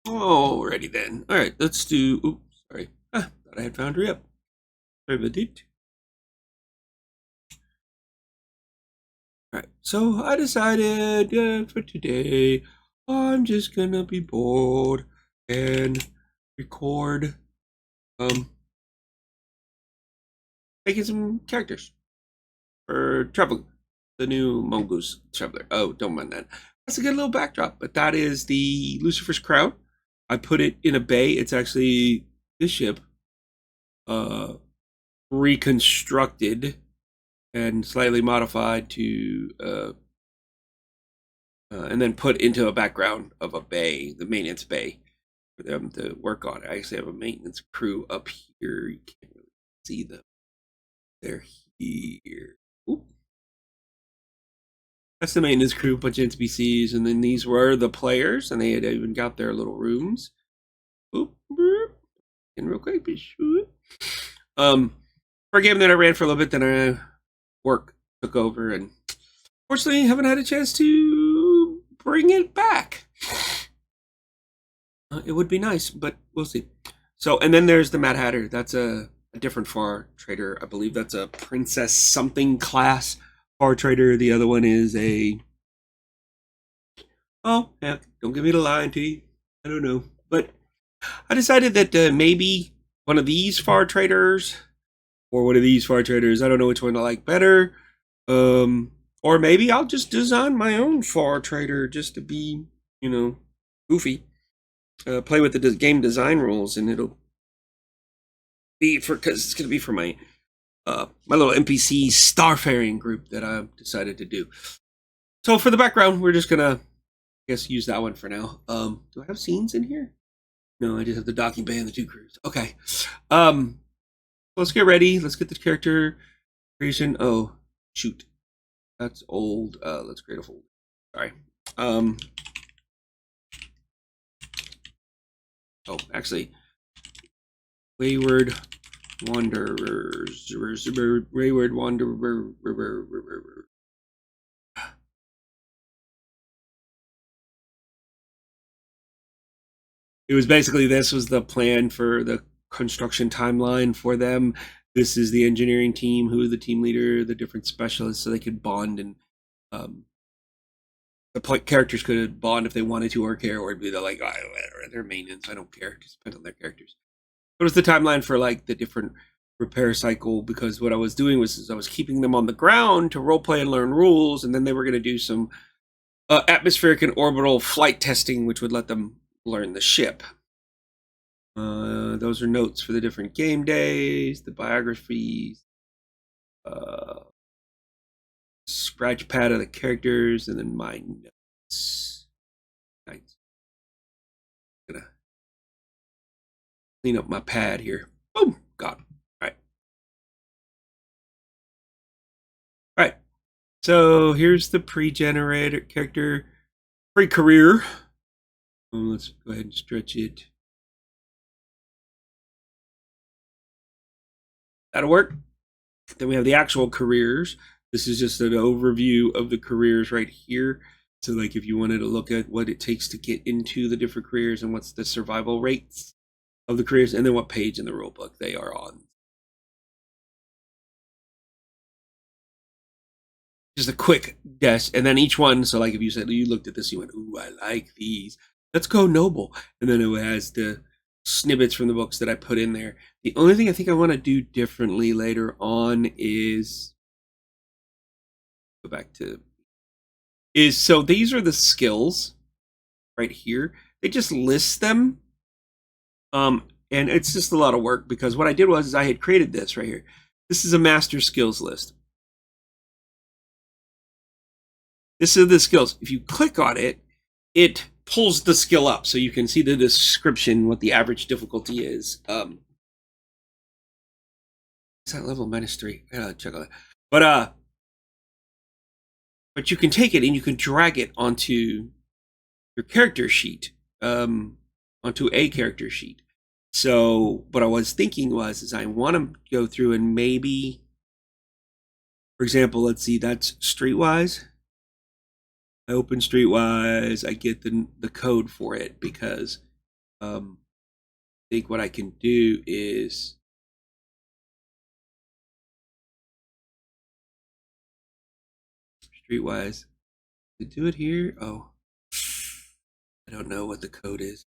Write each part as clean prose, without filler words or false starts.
Alrighty then. All right, let's do. Oops, sorry. Thought I had Foundry up. Sorry about that. All right, so I decided for today I'm just gonna be bored and record making some characters for Traveler, the new Mongoose Traveler. Oh, don't mind that. That's a good little backdrop, but that is the Lucifer's Crown. I put it in a bay. It's actually this ship uh, reconstructed and slightly modified to and then put into a background of a bay, the maintenance bay, for them to work on. I actually have a maintenance crew up here. You can't really see them. They're here. Ooh. That's the maintenance crew, a bunch of NPCs, and then these were the players, and they had even got their little rooms. Oop, and real quick, for a game that I ran for a little bit, then work took over, and fortunately, haven't had a chance to bring it back. It would be nice, but we'll see. So, and then there's the Mad Hatter. That's a different far trader. I believe that's a princess something class far trader. The other one is a. Oh, heck, don't get me to lying to you. I don't know. But I decided that maybe one of these far traders or one of these far traders, I don't know which one I like better. Or maybe I'll just design my own far trader just to be, goofy. Play with the game design rules, and it'll be because it's going to be for my my little NPC starfaring group that I've decided to do. So for the background, we're just gonna, I guess, use that one for now. Do I have scenes in here? No, I just have the docking bay and the two crews. Okay. Let's get ready. Let's get the character creation. Oh, shoot. That's old. Let's create a folder. Sorry. Oh, actually, Wayward Wanderers. Wayward Wanderer. It was basically, this was the plan for the construction timeline for them. This is the engineering team, who is the team leader, the different specialists, so they could bond, and the characters could bond if they wanted to or care, or be like, oh, they're maintenance, I don't care, it just depends on their characters. It was the timeline for like the different repair cycle, because what I was doing was I was keeping them on the ground to roleplay and learn rules, and then they were going to do some atmospheric and orbital flight testing, which would let them learn the ship. Those are notes for the different game days, the biographies, scratch pad of the characters, and then my notes. Nice. Gonna clean up my pad here. Oh, God. All right. All right. So here's the pre-generated character, pre-career. Let's go ahead and stretch it. That'll work. Then we have the actual careers. This is just an overview of the careers right here. So like if you wanted to look at what it takes to get into the different careers and what's the survival rates of the careers, and then what page in the rulebook they are on. Just a quick guess, and then each one, so like if you said you looked at this, you went, ooh, I like these. Let's go noble. And then it has the snippets from the books that I put in there. The only thing I think I want to do differently later on is go back to so these are the skills right here. They just list them. And it's just a lot of work, because what I did was I had created this right here. This is a master skills list. This is the skills. If you click on it, it pulls the skill up so you can see the description, what the average difficulty is. It's that level -3. I gotta check on that. But you can take it and you can drag it onto your character sheet, onto a character sheet. So what I was thinking is I want to go through and maybe, for example, let's see, that's Streetwise. I open Streetwise, I get the code for it, because I think what I can do is streetwise to do it here. Oh, I don't know what the code is.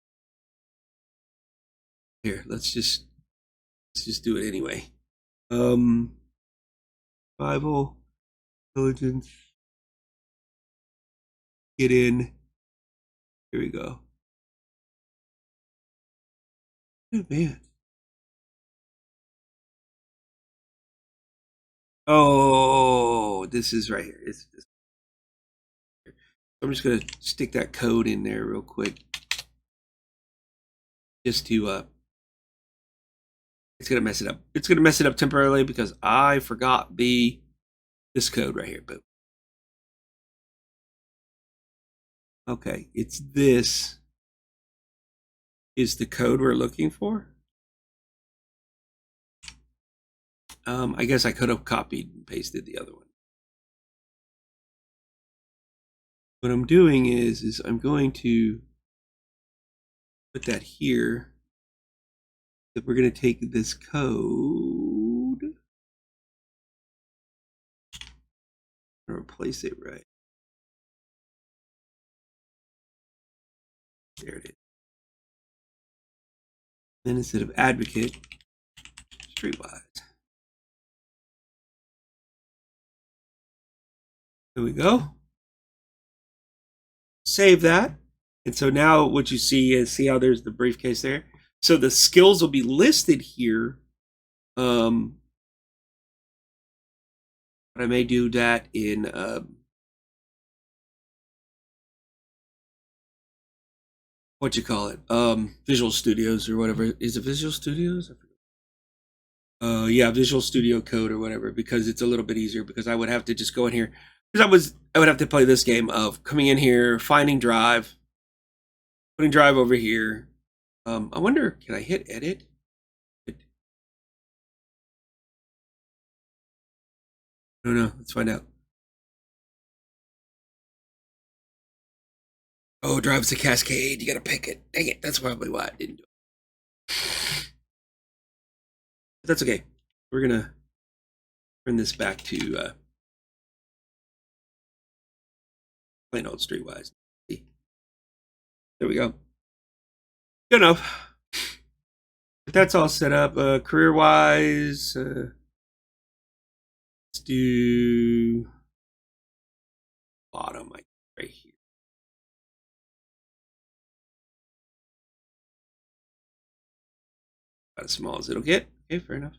Here, let's just do it anyway. Survival, intelligence, get in. Here we go. Oh, man. Oh, this is right here. I'm just gonna stick that code in there real quick, just to it's gonna mess it up. It's gonna mess it up temporarily because I forgot this code right here. But okay, it's this is the code we're looking for. I guess I could have copied and pasted the other one. What I'm doing is I'm going to put that here. That we're going to take this code and replace it right. There it is. Then instead of advocate, streetwise. There we go. Save that. And so now what you see is, see how there's the briefcase there? So the skills will be listed here. But I may do that in what you call it? Visual Studios or whatever. Is it Visual Studios? Yeah, Visual Studio Code or whatever, because it's a little bit easier, because I would have to just go in here, because I would have to play this game of coming in here, finding drive, putting drive over here. I wonder, can I hit edit? I don't know. Let's find out. Oh, drive's a cascade. You gotta pick it. Dang it. That's probably why I didn't do it. But that's okay. We're gonna turn this back to plain old streetwise. There we go. Good enough. But that's all set up. Career-wise, let's do bottom, like right here. About as small as it'll get. Okay, fair enough.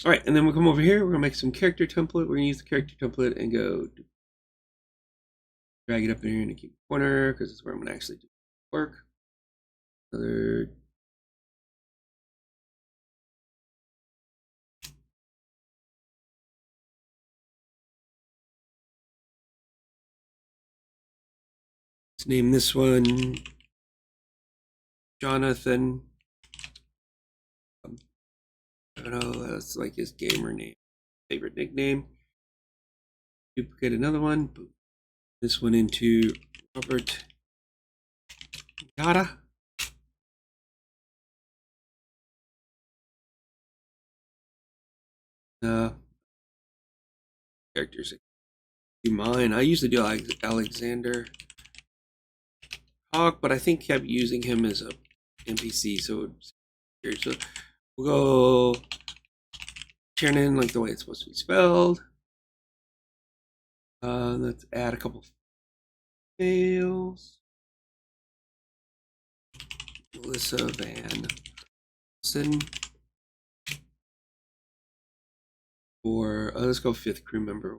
All right, and then we'll come over here. We're gonna make some character template. We're gonna use the character template and go drag it up in here in the keep corner, because it's where I'm gonna actually do work. Another let's name this one Jonathan. I don't know, that's like his gamer name, favorite nickname. Duplicate another one. Boom. This one into Robert Yada. Characters. Do mine. I usually do Alexander Hawk, but I think I'm using him as a NPC, so we'll go CharGen like the way it's supposed to be spelled. Let's add a couple fails. Melissa Van Olsen. Or let's go 5th crew member.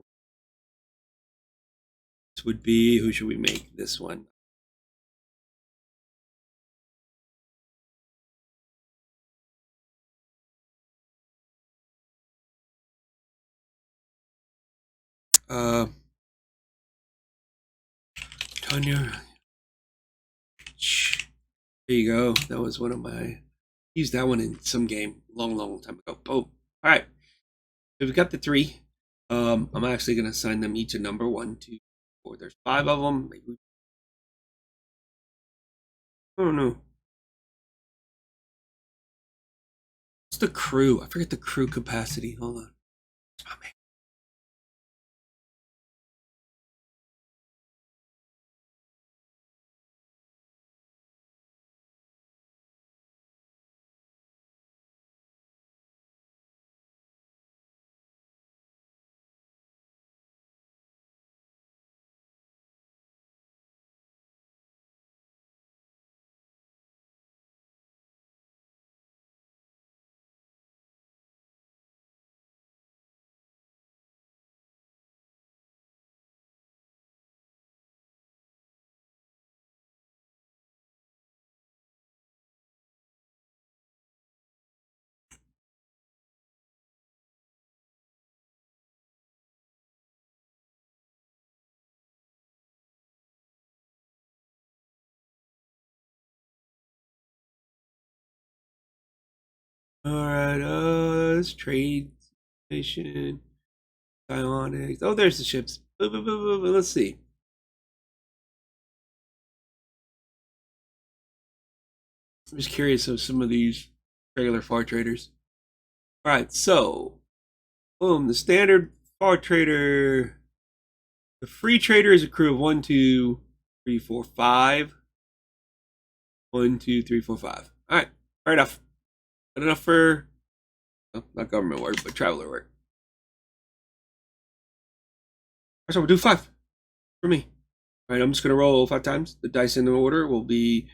This would be, who should we make this one? Tanya. There you go. That was one of my, used that one in some game long time ago. Boom. All right. So we've got the 3. I'm actually going to assign them each a number 1, 2, 4. There's 5 of them. Maybe Oh no. What's the crew? I forget the crew capacity. Hold on. Oh, man. All right. Let's trade station. Bionics. Oh, there's the ships. Let's see. I'm just curious of some of these regular far traders. All right, so boom, the standard far trader, the free trader is a crew of 1, 2, 3, 4, 5. 1, 2, 3, 4, 5. All right, fair enough. Good enough for well, not government work, but traveler work. So we'll do 5 for me. All right, I'm just gonna roll 5 times. The dice in the order will be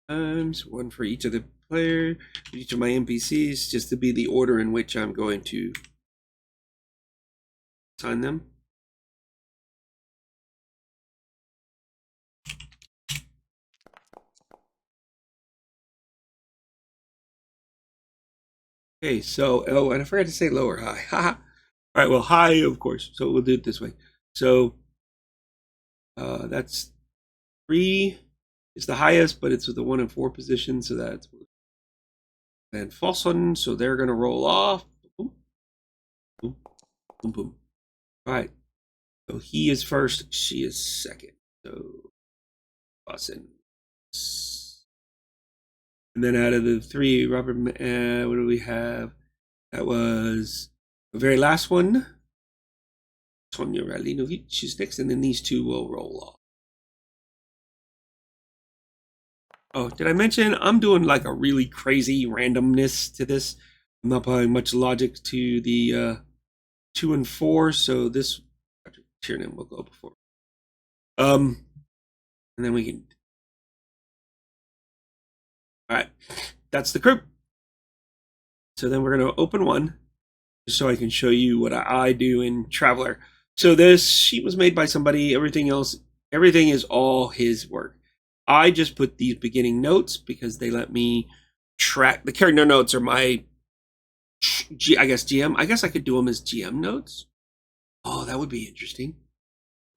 times 1 for each of the player, each of my NPCs, just to be the order in which I'm going to assign them. Okay, so oh, and I forgot to say low or high. All right, well, high, of course. So we'll do it this way. So that's 3 is the highest, but it's with the 1 and 4 position. So that's and false one. So they're gonna roll off. Boom, boom, boom, boom. All right. So he is first. She is second. So Boston. And then out of the 3, Robert, what do we have? That was the very last one. Sonia Ralinovic is next, and then these 2 will roll off. Oh, did I mention I'm doing like a really crazy randomness to this? I'm not applying much logic to the 2 and 4, so this Tiernan will go before. And then we can. All right, that's the crew. So then we're gonna open one, just so I can show you what I do in Traveler. So this sheet was made by somebody. Everything else, everything is all his work. I just put these beginning notes because they let me track the character notes are my I guess GM. I guess I could do them as GM notes. Oh, that would be interesting.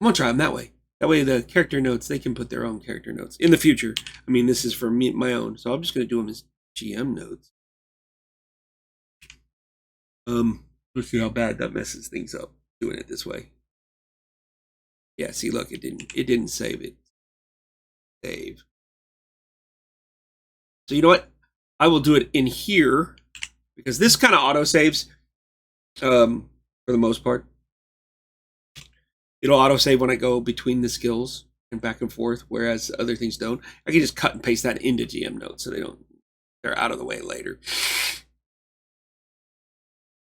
I'm gonna try them that way. That way, the character notes they can put their own character notes in the future. I mean, this is for me, my own, so I'm just gonna do them as GM notes. Let's see how bad that messes things up doing it this way. Yeah, see, look, it didn't save it. Save. So you know what? I will do it in here because this kind of auto saves for the most part. It'll auto save when I go between the skills and back and forth, whereas other things don't. I can just cut and paste that into GM notes so they're out of the way later.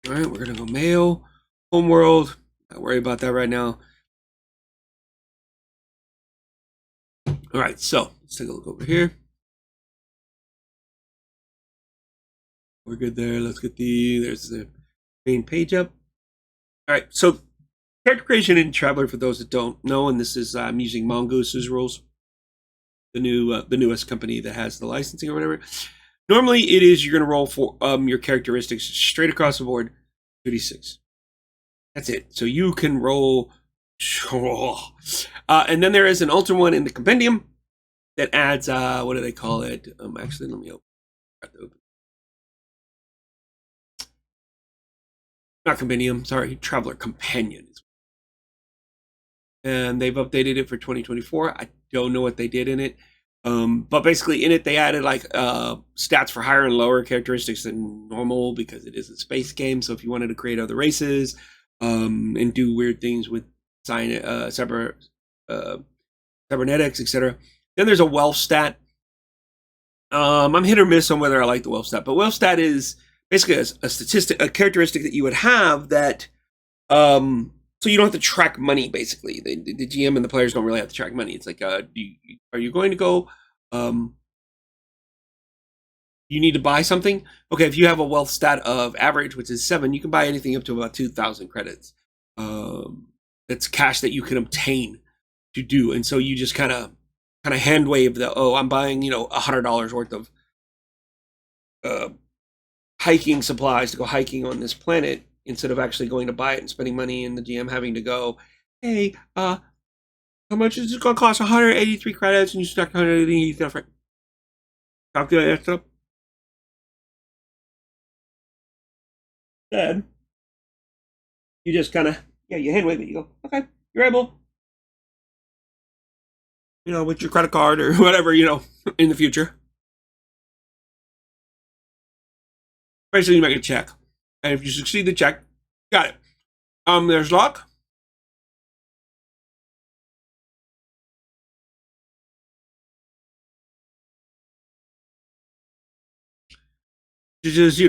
All right, we're gonna go mail, homeworld. Not worry about that right now. All right, so let's take a look over here. We're good there. Let's get there's the main page up. All right, so character creation in Traveler, for those that don't know, and this is I'm using Mongoose's rules, the newest company that has the licensing or whatever. Normally, it is you're going to roll for your characteristics straight across the board, 2d6. That's it. So you can roll, and then there is an alternate one in the compendium that adds what do they call it? Actually, let me open. Not compendium, sorry, Traveler Companion. and they've updated it for 2024. I don't know what they did in it. But basically in it, they added like stats for higher and lower characteristics than normal because it is a space game. So if you wanted to create other races and do weird things with cybernetics, etc. Then there's a wealth stat. I'm hit or miss on whether I like the wealth stat, but wealth stat is basically a statistic, a characteristic that you would have that so you don't have to track money. Basically, the GM and the players don't really have to track money. It's like, are you going to go? You need to buy something. Okay, if you have a wealth stat of average, which is 7, you can buy anything up to about 2,000 credits. That's cash that you can obtain to do, and so you just kind of hand wave the, oh, I'm buying $100 worth of hiking supplies to go hiking on this planet, instead of actually going to buy it and spending money and the GM having to go, hey, how much is it going to cost? 183 credits, and you stack 180 different. Calculate that stuff. Then you just kind of, you hand wave it. You go, okay, you're able, with your credit card or whatever, in the future. Basically, you make a check, and if you succeed the check, got it. There's luck. It's just,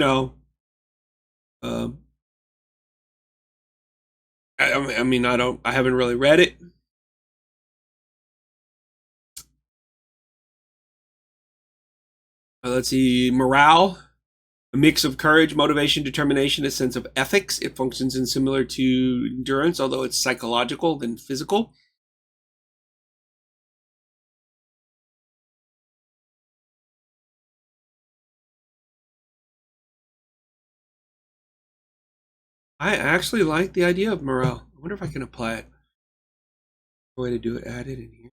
I mean, I haven't really read it. Let's see, morale, a mix of courage, motivation, determination, a sense of ethics. It functions in similar to endurance, although it's psychological than physical. I actually like the idea of morale. I wonder if I can apply it. A way to do it, add it in here.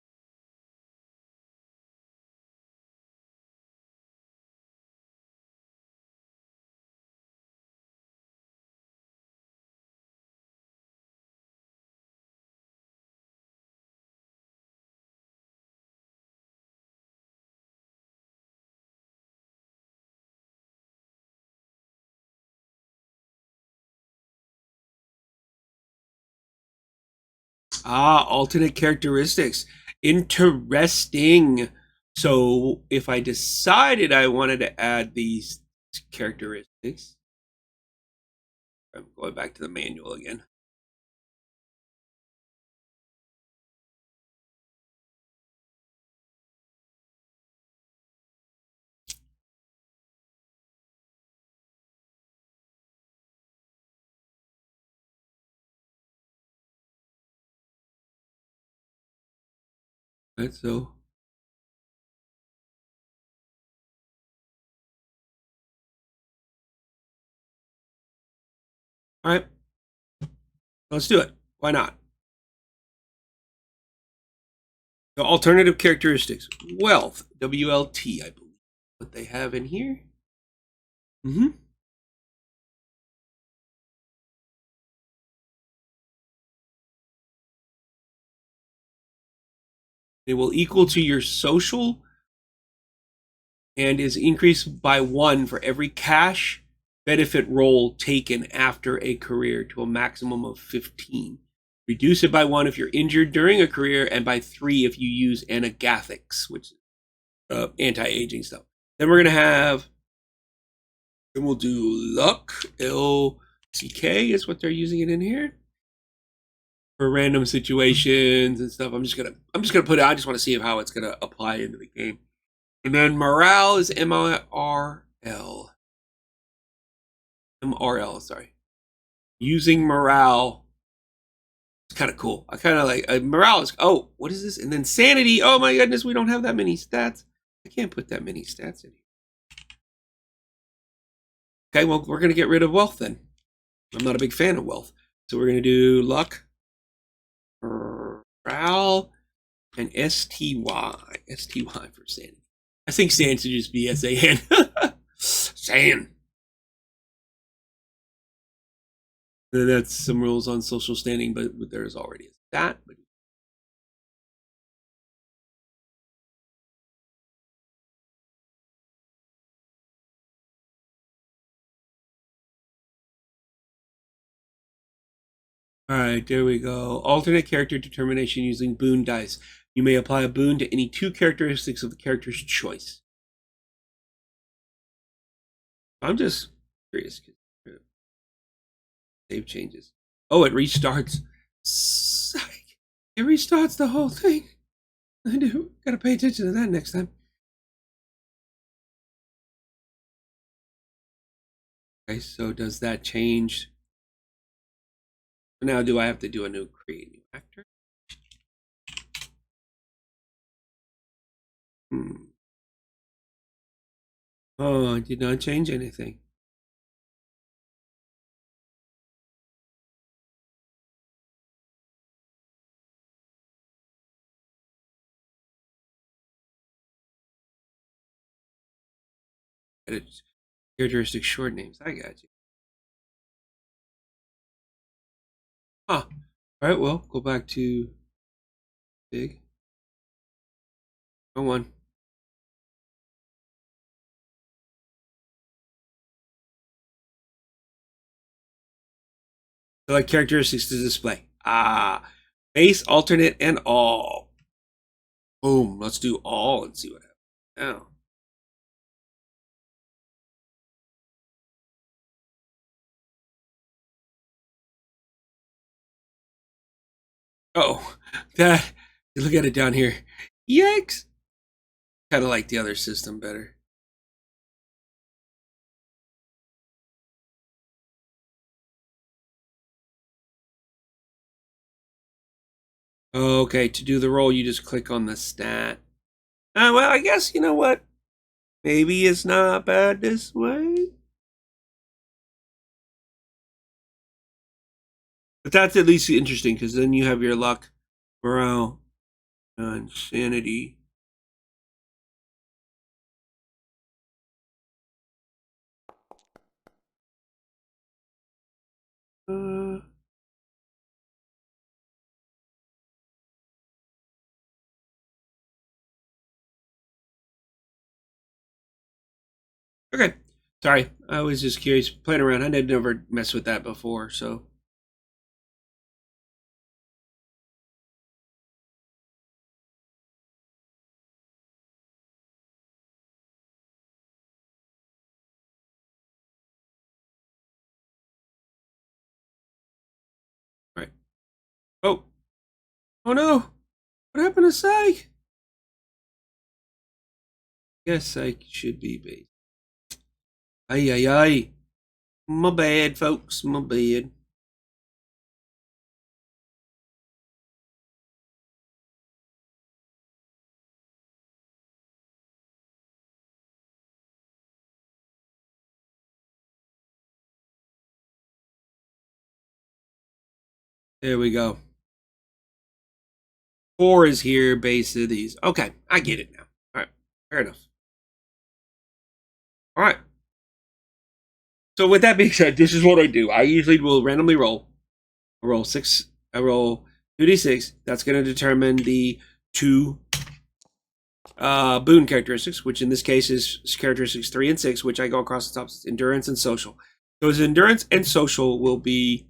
Alternate characteristics. Interesting. So if I decided I wanted to add these characteristics, I'm going back to the manual again. Right, so all right, let's do it. Why not? The alternative characteristics. Wealth, WLT, I believe. What they have in here. Mm-hmm. It will equal to your social and is increased by 1 for every cash benefit roll taken after a career to a maximum of 15. Reduce it by 1 if you're injured during a career, and by 3 if you use anagathics, which is anti-aging stuff. Then we're going to have, then we'll do luck, LCK is what they're using it in here. For random situations and stuff. I'm just gonna put it. I just want to see how it's gonna apply into the game. And then morale is MRL. MRL, sorry. Using morale. It's kind of cool. I kind of like morale is, oh, what is this? And then sanity. Oh my goodness, we don't have that many stats. I can't put that many stats in here. Okay, well, we're gonna get rid of wealth then. I'm not a big fan of wealth. So we're gonna do luck, morale, and STY. STY for sanity. I think SAN should just be SAN. SAN. That's some rules on social standing, but there's already a stat. But All right, there we go. Alternate character determination using boon dice. You may apply a boon to any 2 characteristics of the character's choice. I'm just curious. Save changes. Oh, it restarts. Psych. It restarts the whole thing. I do. Gotta pay attention to that next time. Okay, so does that change? Now, do I have to do a new create new actor? Oh, I did not change anything. Edit characteristic short names. I got you. Huh. All right, well, go back to big. Wrong one. Select characteristics to display. Ah, base, alternate, and all. Boom. Let's do all and see what happens. Now. Oh, that. Look at it down here. Yikes. Kind of like the other system better. Okay, to do the roll, you just click on the stat. Well, I guess, you know what? Maybe it's not bad this way. But that's at least interesting, because then you have your luck, morale, and sanity. Okay. Sorry, I was just curious, playing around. I had never messed with that before, so. All right. Oh. Oh no. What happened to Psych? Yes, Psych should be base. Ay, ay, ay. My bad, folks. My bad. There we go. 4 is here, base of these. Okay, I get it now. All right, fair enough. All right. So with that being said, this is what I do. I usually will randomly roll. I roll 6. I roll 2d6. That's going to determine the 2 boon characteristics, which in this case is characteristics 3 and 6, which I go across the top. Endurance and social. So his endurance and social will be.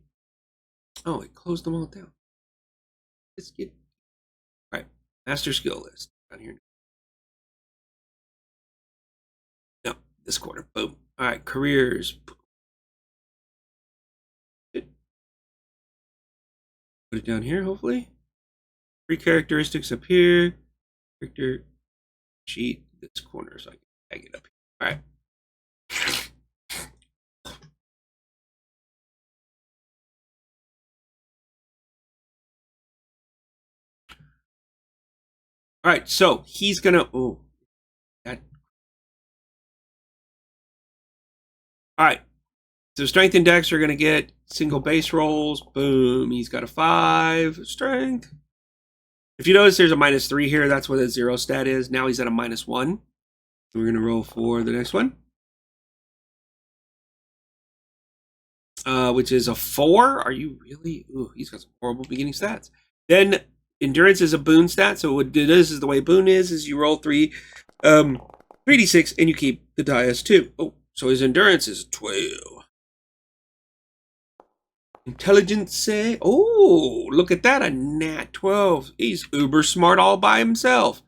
Oh, it closed them all down. Let's get. All right, master skill list down here. No, this quarter. Boom. All right, careers. Put it down here, hopefully. 3 characteristics up here. Character sheet this corner so I can tag it up here. All right. All right, so he's gonna. Oh, that. All right. So strength and dex are gonna get single base rolls. Boom. He's got a 5 strength. If you notice, there's a -3 here. That's what the 0 stat is. Now he's at a -1. We're gonna roll for the next one, which is a 4. Are you really? Ooh, he's got some horrible beginning stats. Then endurance is a boon stat. So what it is the way boon is you roll 3d6 and you keep the die as 2. Oh, so his endurance is 12. Intelligence. Oh, look at that. A nat 12. He's uber smart all by himself.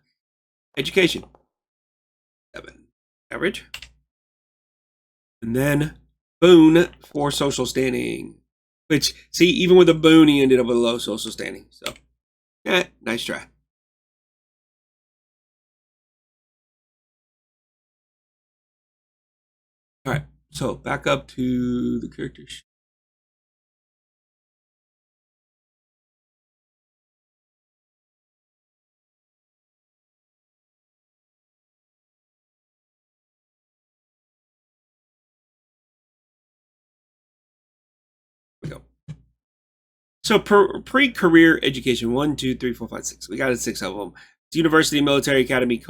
Education. 7. Average. And then boon for social standing. Which, see, even with a boon, he ended up with a low social standing. So, yeah, nice try. All right, so back up to the characters. Here we go. So pre-career education, 1, 2, 3, 4, 5, 6. We got 6 of them. It's university, military academy,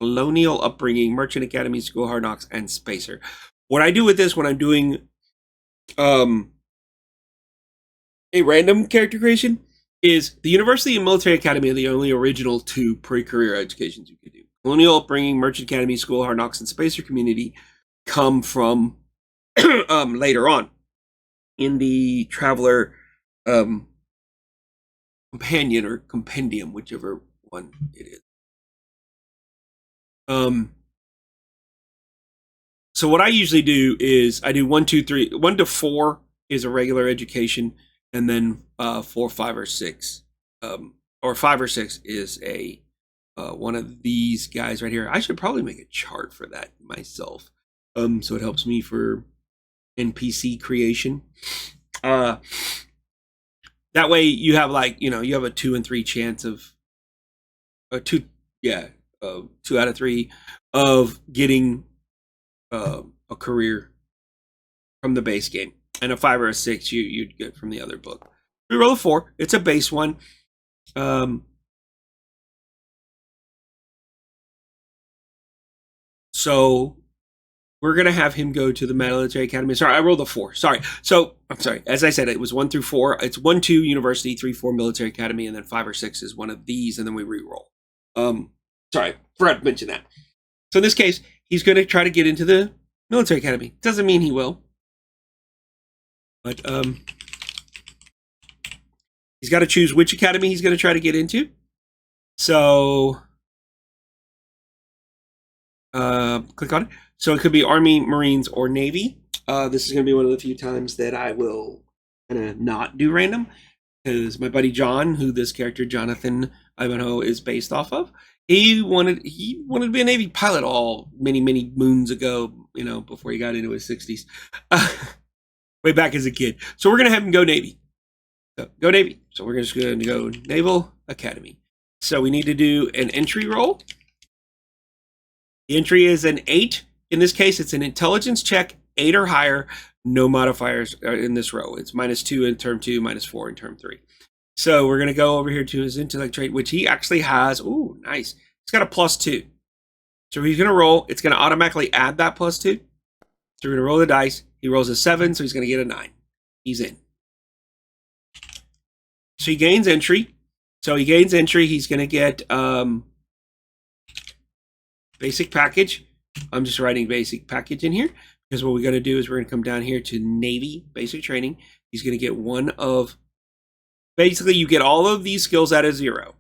colonial upbringing, merchant academy, school hard knocks, and spacer. What I do with this when I'm doing a random character creation is the university and military academy are the only original 2 pre-career educations you can do. Colonial upbringing, merchant academy, school hard knocks, and spacer community come from later on in the traveler companion or compendium, whichever one it is. So what I usually do is I do 1, 2, 3, 1 to 4 is a regular education, and then 4, 5, or 6, or 5 or 6 is a one of these guys right here. I should probably make a chart for that myself, so it helps me for NPC creation. That way you have you have a 2 and 3 chance of 2 out of 3 of getting a career from the base game, and a 5 or a 6 you'd get from the other book. We roll a 4. It's a base one. So we're gonna have him go to the military academy. Sorry, I rolled a 4. Sorry. So I'm sorry. As I said, it was 1 through 4. It's 1, 2 university, 3, 4 military academy, and then 5 or 6 is one of these, and then we re-roll. Sorry, forgot to mention that. So in this case, he's going to try to get into the military academy. Doesn't mean he will, but he's got to choose which academy he's going to try to get into. So click on it. So it could be Army, Marines, or Navy. This is going to be one of the few times that I will kind of not do random, because my buddy John, who this character Jonathan Ivanhoe is based off of, he wanted to be a Navy pilot many moons ago, before he got into his 60s, way back as a kid. So we're gonna have him go Navy. So go Navy. So we're just gonna go Naval Academy. So we need to do an entry roll. The entry is an 8. In this case, it's an intelligence check, 8 or higher. No modifiers in this row. It's -2 in term 2, -4 in term 3. So we're going to go over here to his intellect trait, which he actually has. Ooh, nice. He's got a +2. So he's going to roll. It's going to automatically add that +2. So we're going to roll the dice. He rolls a 7, so he's going to get a 9. He's in. So he gains entry. He's going to get basic package. I'm just writing basic package in here, because what we're going to do is we're going to come down here to Navy basic training. He's going to get one of, basically you get all of these skills at a 0.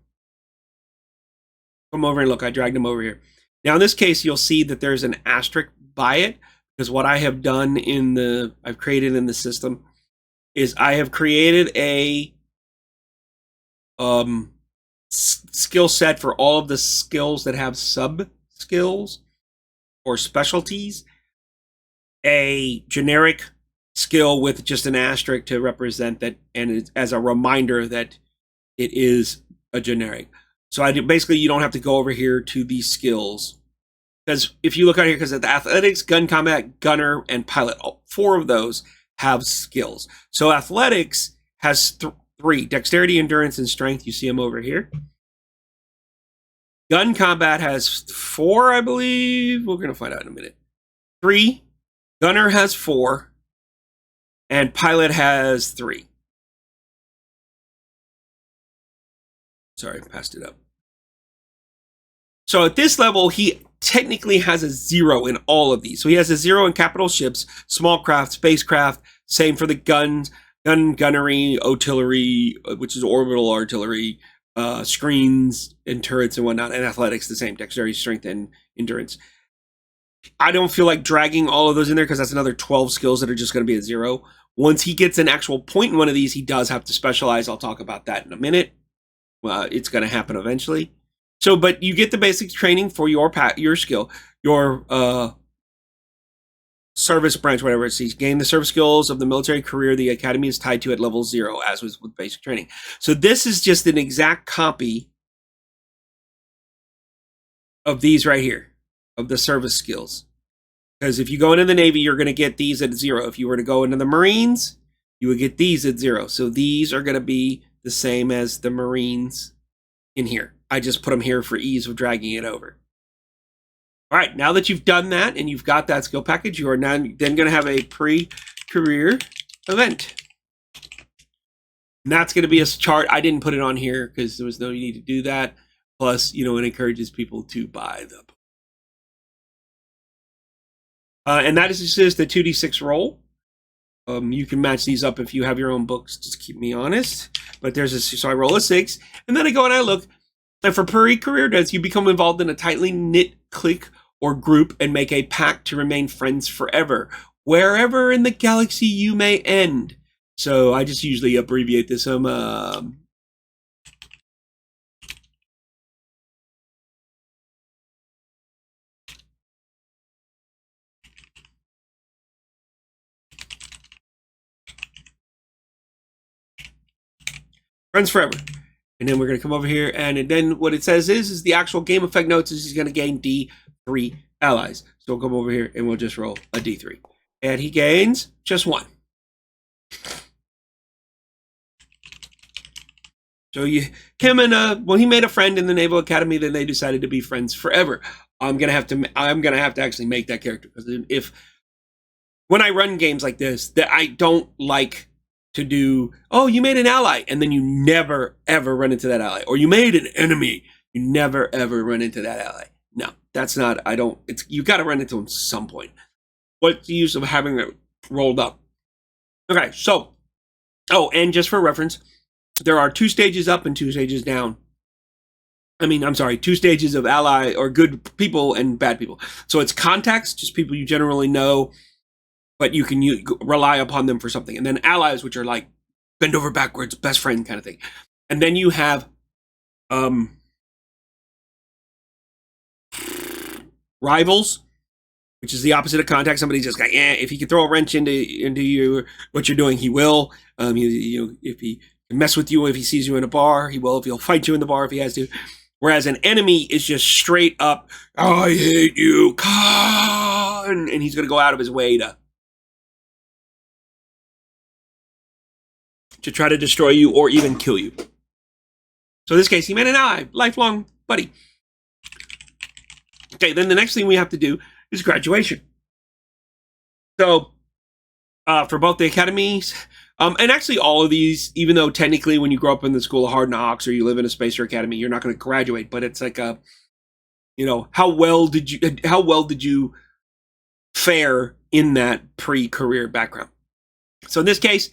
Come over and look, I dragged them over here. Now in this case, you'll see that there's an asterisk by it, because what I have done I've created in the system is I have created a skill set for all of the skills that have sub skills or specialties, a generic skill with just an asterisk to represent that, and as a reminder that it is a generic. So basically you don't have to go over here to these skills, because if you look out here, because the athletics, gun combat, gunner, and pilot, 4 of those have skills. So athletics has 3: dexterity, endurance, and strength. You see them over here. Gun combat has 4, I believe. We're going to find out in a minute. 3. Gunner has 4. And pilot has 3. Sorry, I passed it up. So at this level, he technically has a 0 in all of these. So he has a 0 in capital ships, small craft, spacecraft. Same for the guns, gunnery, artillery, which is orbital artillery, screens and turrets and whatnot, and athletics the same, dexterity, strength, and endurance. I don't feel like dragging all of those in there because that's another 12 skills that are just going to be at 0. Once he gets an actual point in one of these, he does have to specialize. I'll talk about that in a minute. It's going to happen eventually. So, but you get the basic training for your skill, your service branch, whatever it is. Gain the service skills of the military career the academy is tied to at level 0, as was with basic training. So this is just an exact copy of these right here, of the service skills. Because if you go into the Navy, you're going to get these at 0. If you were to go into the Marines, you would get these at 0. So these are going to be the same as the Marines in here. I just put them here for ease of dragging it over. All right, now that you've done that and you've got that skill package, you are now then going to have a pre-career event. And that's going to be a chart. I didn't put it on here because there was no need to do that. Plus, you know, it encourages people to buy the book. And that is just the 2d6 roll. You can match these up if you have your own books. Just keep me honest. But there's a, so I roll a 6, and then I go and I look. And for pre-career events, you become involved in a tightly knit clique or group and make a pact to remain friends forever, wherever in the galaxy you may end. So I just usually abbreviate this. Friends forever. And then we're going to come over here, and then what it says is the actual game effect notes is he's going to gain D3 allies. So we'll come over here, and we'll just roll a D3. And he gains just 1. So him and well, he made a friend in the Naval Academy. Then they decided to be friends forever. I'm gonna have to actually make that character, because when I run games like this, that I don't like to do, oh, you made an ally, and then you never, ever run into that ally. Or you made an enemy, you never, ever run into that ally. No, that's not, you got to run into them at some point. What's the use of having it rolled up? Okay, so, oh, and just for reference, there are 2 stages up and 2 stages down. I'm sorry, 2 stages of ally, or good people and bad people. So it's contacts, just people you generally know, but you can rely upon them for something. And then allies, which are like bend over backwards, best friend kind of thing. And then you have rivals, which is the opposite of contact. Somebody's just like, if he can throw a wrench into what you're doing, he will. If he can mess with you, if he sees you in a bar, he will. If he'll fight you in the bar, if he has to. Whereas an enemy is just straight up, oh, I hate you, Khan, and he's going to go out of his way to try to destroy you or even kill you. So in this case, he made an ally, lifelong buddy. Okay, then the next thing we have to do is graduation. So for both the academies, and actually all of these, even though technically when you grow up in the School of Hard Knocks or you live in a Spacer Academy, you're not going to graduate, but it's like how well did you fare in that pre-career background? So in this case,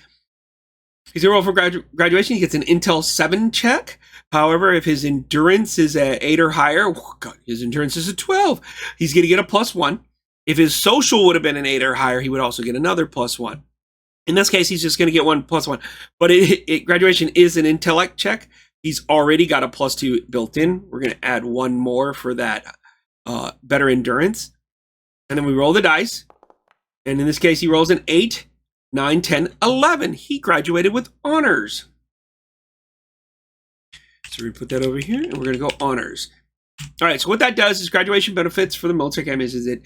he's a roll for graduation. He gets an Intel 7 check. However, if his endurance is at 8 or higher, his endurance is at 12. He's going to get a +1. If his social would have been an 8 or higher, he would also get another +1. In this case, he's just going to get 1 +1. But graduation is an intellect check. He's already got a +2 built in. We're going to add 1 more for that better endurance. And then we roll the dice. And in this case, he rolls an 8, 9, 10, 11. He graduated with honors. So we put that over here, and we're going to go honors. All right, so what that does is graduation benefits for the military academies is that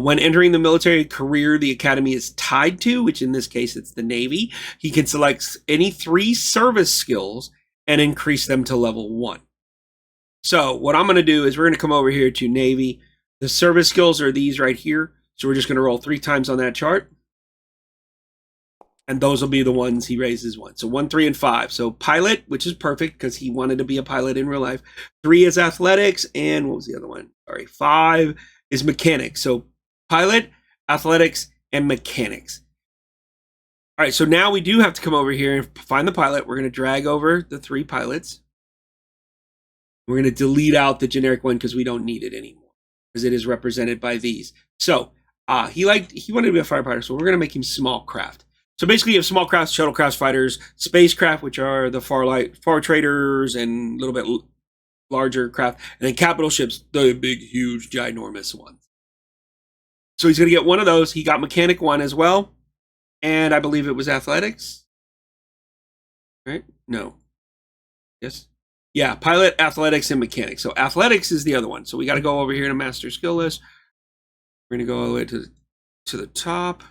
when entering the military career the academy is tied to, which in this case it's the Navy, he can select any 3 service skills and increase them to level 1. So what I'm going to do is we're going to come over here to Navy. The service skills are these right here. So we're just going to roll 3 times on that chart. And those will be the ones he raises 1. So 1, 3, and 5. So pilot, which is perfect because he wanted to be a pilot in real life. 3 is athletics. And what was the other one? Sorry, 5 is mechanics. So pilot, athletics, and mechanics. All right, so now we do have to come over here and find the pilot. We're going to drag over the 3 pilots. We're going to delete out the generic one because we don't need it anymore because it is represented by these. So he wanted to be a firefighter, so we're going to make him small craft. So basically, you have small craft, shuttlecraft fighters, spacecraft, which are the far traders and a little bit larger craft, and then capital ships, the big, huge, ginormous ones. So he's going to get one of those. He got mechanic 1 as well, and I believe it was athletics. Right? No. Yes. Yeah, pilot, athletics, and mechanics. So athletics is the other one. So we got to go over here to master skill list. We're going to go all the way to the top.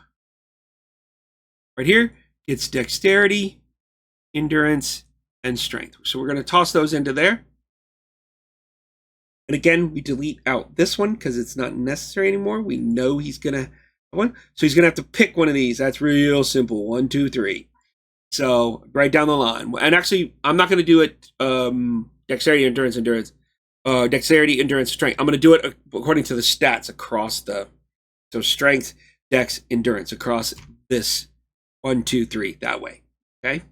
Right here, it's dexterity, endurance, and strength. So we're going to toss those into there. And again, we delete out this one because it's not necessary anymore. We know he's going to have one. So he's going to have to pick one of these. That's real simple. 1, 2, 3. So right down the line. And actually, I'm not going to do it dexterity, endurance, dexterity, endurance, strength. I'm going to do it according to the stats across so strength, dex, endurance across this 1, 2, 3 that way. Okay.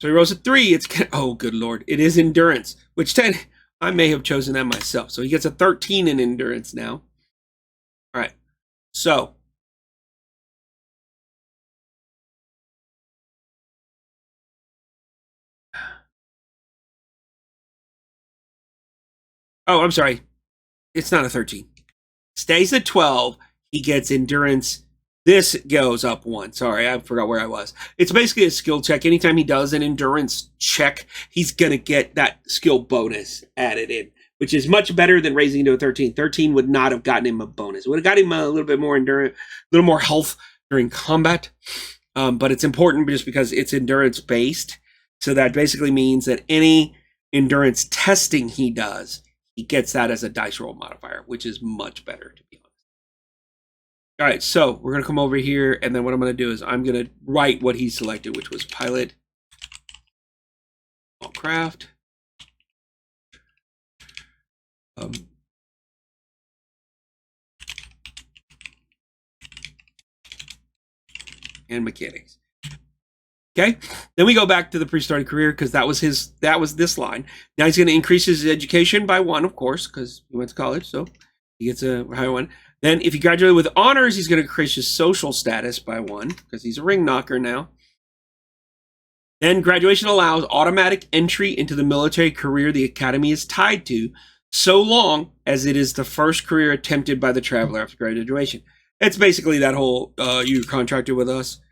So he rolls a 3. It's oh, good lord! It is endurance, which 10. I may have chosen that myself. So he gets a 13 in endurance now. All right. So. Oh, I'm sorry. It's not a 13. Stays at 12. He gets endurance. This goes up 1. Sorry, I forgot where I was. It's basically a skill check. Anytime he does an endurance check, he's going to get that skill bonus added in, which is much better than raising to a 13. 13 would not have gotten him a bonus. It would have got him a little bit more endurance, a little more health during combat. But it's important just because it's endurance based. So that basically means that any endurance testing he does, he gets that as a dice roll modifier, which is much better, to be honest. All right, so we're going to come over here, and then what I'm going to do is I'm going to write what he selected, which was pilot, small craft, and mechanics. Okay, then we go back to the pre-started career because that was this line. Now he's going to increase his education by 1, of course, because he went to college, so he gets a higher one. Then if he graduated with honors, he's going to increase his social status by 1 because he's a ring knocker now. Then graduation allows automatic entry into the military career the academy is tied to, so long as it is the first career attempted by the traveler after graduation. It's basically that whole you're contracted with us.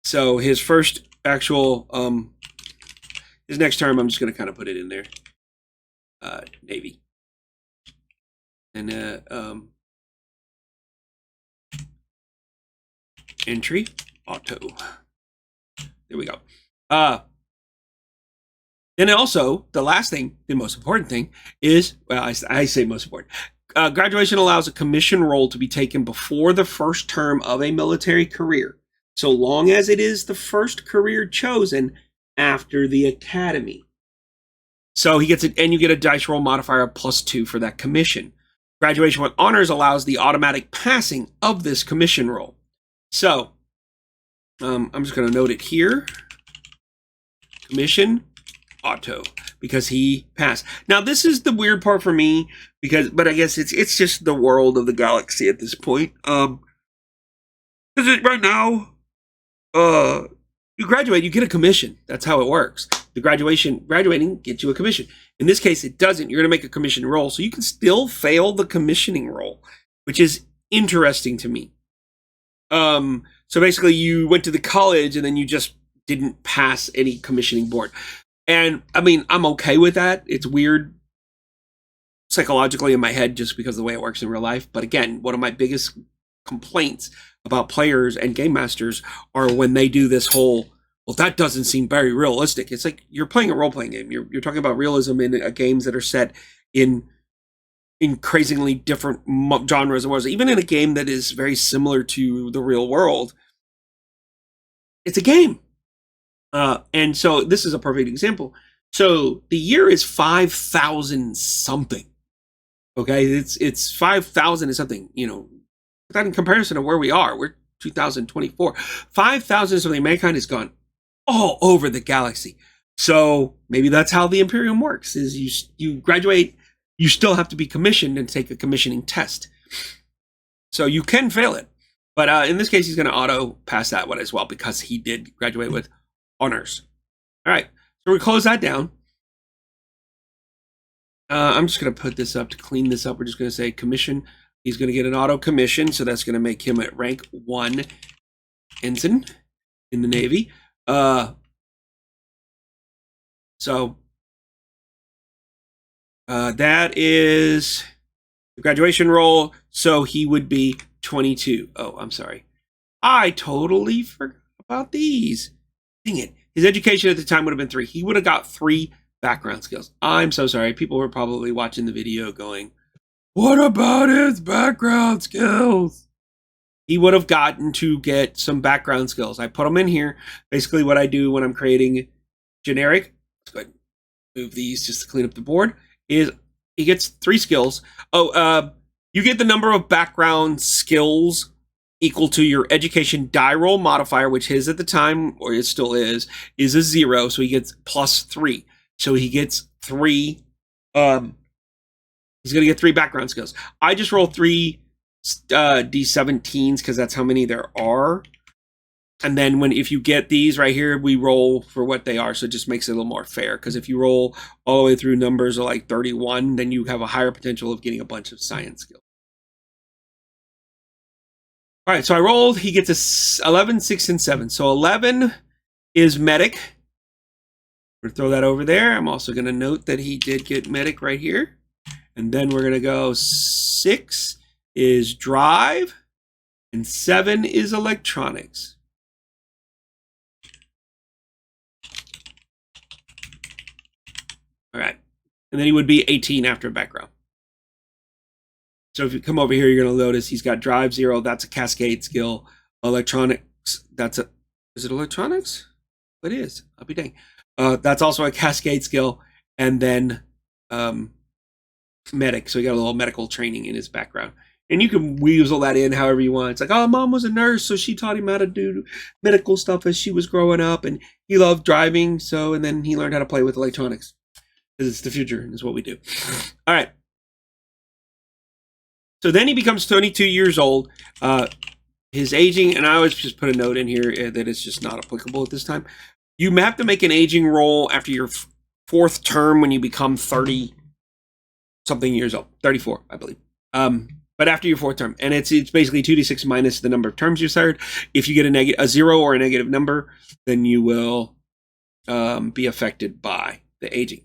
So his first actual, his next term, I'm just going to kind of put it in there. Navy. And entry, auto. There we go. Then also, the last thing, the most important thing is, well, I say most important. Graduation allows a commission roll to be taken before the first term of a military career, so long as it is the first career chosen after the academy. So he gets it, and you get a dice roll modifier of +2 for that commission. Graduation with honors allows the automatic passing of this commission roll. So I'm just going to note it here. Commission auto, because he passed. Now this is the weird part for me, but I guess it's just the world of the galaxy at this point. Because right now, you graduate, you get a commission. That's how it works. The graduating gets you a commission. In this case, it doesn't. You're going to make a commission roll, so you can still fail the commissioning roll, which is interesting to me. So basically, you went to the college and then you just didn't pass any commissioning board. And I mean, I'm okay with that. It's weird psychologically in my head just because of the way it works in real life. But again, one of my biggest complaints about players and game masters are when they do this whole, well, that doesn't seem very realistic. It's like you're playing a role-playing game. You're talking about realism in games that are set in crazily different genres and worlds. Even in a game that is very similar to the real world, it's a game. And so this is a perfect example. So the year is 5,000 something. Okay, it's 5,000 and something. You know, that in comparison to where we are, we're 2024. 5,000 something. Mankind has gone all over the galaxy. So maybe that's how the Imperium works, is you graduate, you still have to be commissioned and take a commissioning test. So you can fail it. But in this case, he's going to auto pass that one as well because he did graduate with honors. All right, so we close that down. I'm just going to put this up to clean this up. We're just going to say commission. He's going to get an auto commission, so that's going to make him at rank 1 ensign in the Navy. So that is the graduation roll. So he would be 22. Oh, I'm sorry. I totally forgot about these. Dang it. His education at the time would have been 3. He would have got 3 background skills. I'm so sorry. People were probably watching the video going, what about his background skills? He would have gotten to get some background skills. I put them in here. Basically what I do when I'm creating generic, let's go ahead and move these just to clean up the board, is he gets 3 skills. You get the number of background skills equal to your education die roll modifier, which his at the time, or it still is a 0. So he gets +3. So he gets 3, he's going to get 3 background skills. I just roll 3 D17s because that's how many there are. And then if you get these right here, we roll for what they are. So it just makes it a little more fair. Because if you roll all the way through numbers of like 31, then you have a higher potential of getting a bunch of science skills. All right, so I rolled. He gets a 11, 6, and 7. So 11 is medic. We're going to throw that over there. I'm also going to note that he did get medic right here. And then we're going to go 6 is drive. And 7 is electronics. All right. And then he would be 18 after background. So if you come over here, you're going to notice he's got drive 0. That's a cascade skill. Electronics, that's a, is it electronics? It is. I'll be dang. That's also a cascade skill. And then medic. So he got a little medical training in his background. And you can weasel that in however you want. It's like, oh, mom was a nurse, so she taught him how to do medical stuff as she was growing up. And he loved driving. So, and then he learned how to play with electronics. Because it's the future, and it's what we do. All right. So then he becomes 22 years old. His aging, and I always just put a note in here that it's just not applicable at this time. You have to make an aging roll after your 4th term when you become 30-something years old. 34, I believe. But after your 4th term. And it's basically 2d6 minus the number of terms you served. If you get a 0 or a negative number, then you will be affected by the aging.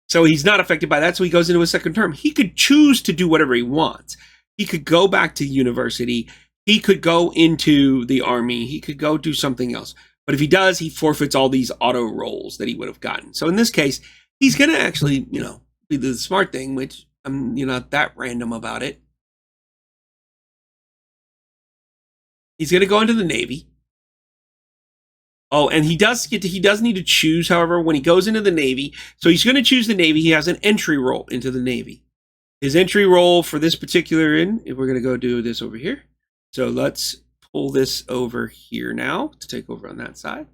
So he's not affected by that, so he goes into his 2nd term. He could choose to do whatever he wants. He could go back to university. He could go into the army. He could go do something else. But if he does, he forfeits all these auto rolls that he would have gotten. So in this case, he's going to actually, be the smart thing, which I'm not that random about it. He's going to go into the Navy. Oh, and he does need to choose, however, when he goes into the Navy. So he's going to choose the Navy. He has an entry roll into the Navy. His entry roll for this particular we're going to go do this over here. So let's pull this over here now to take over on that side.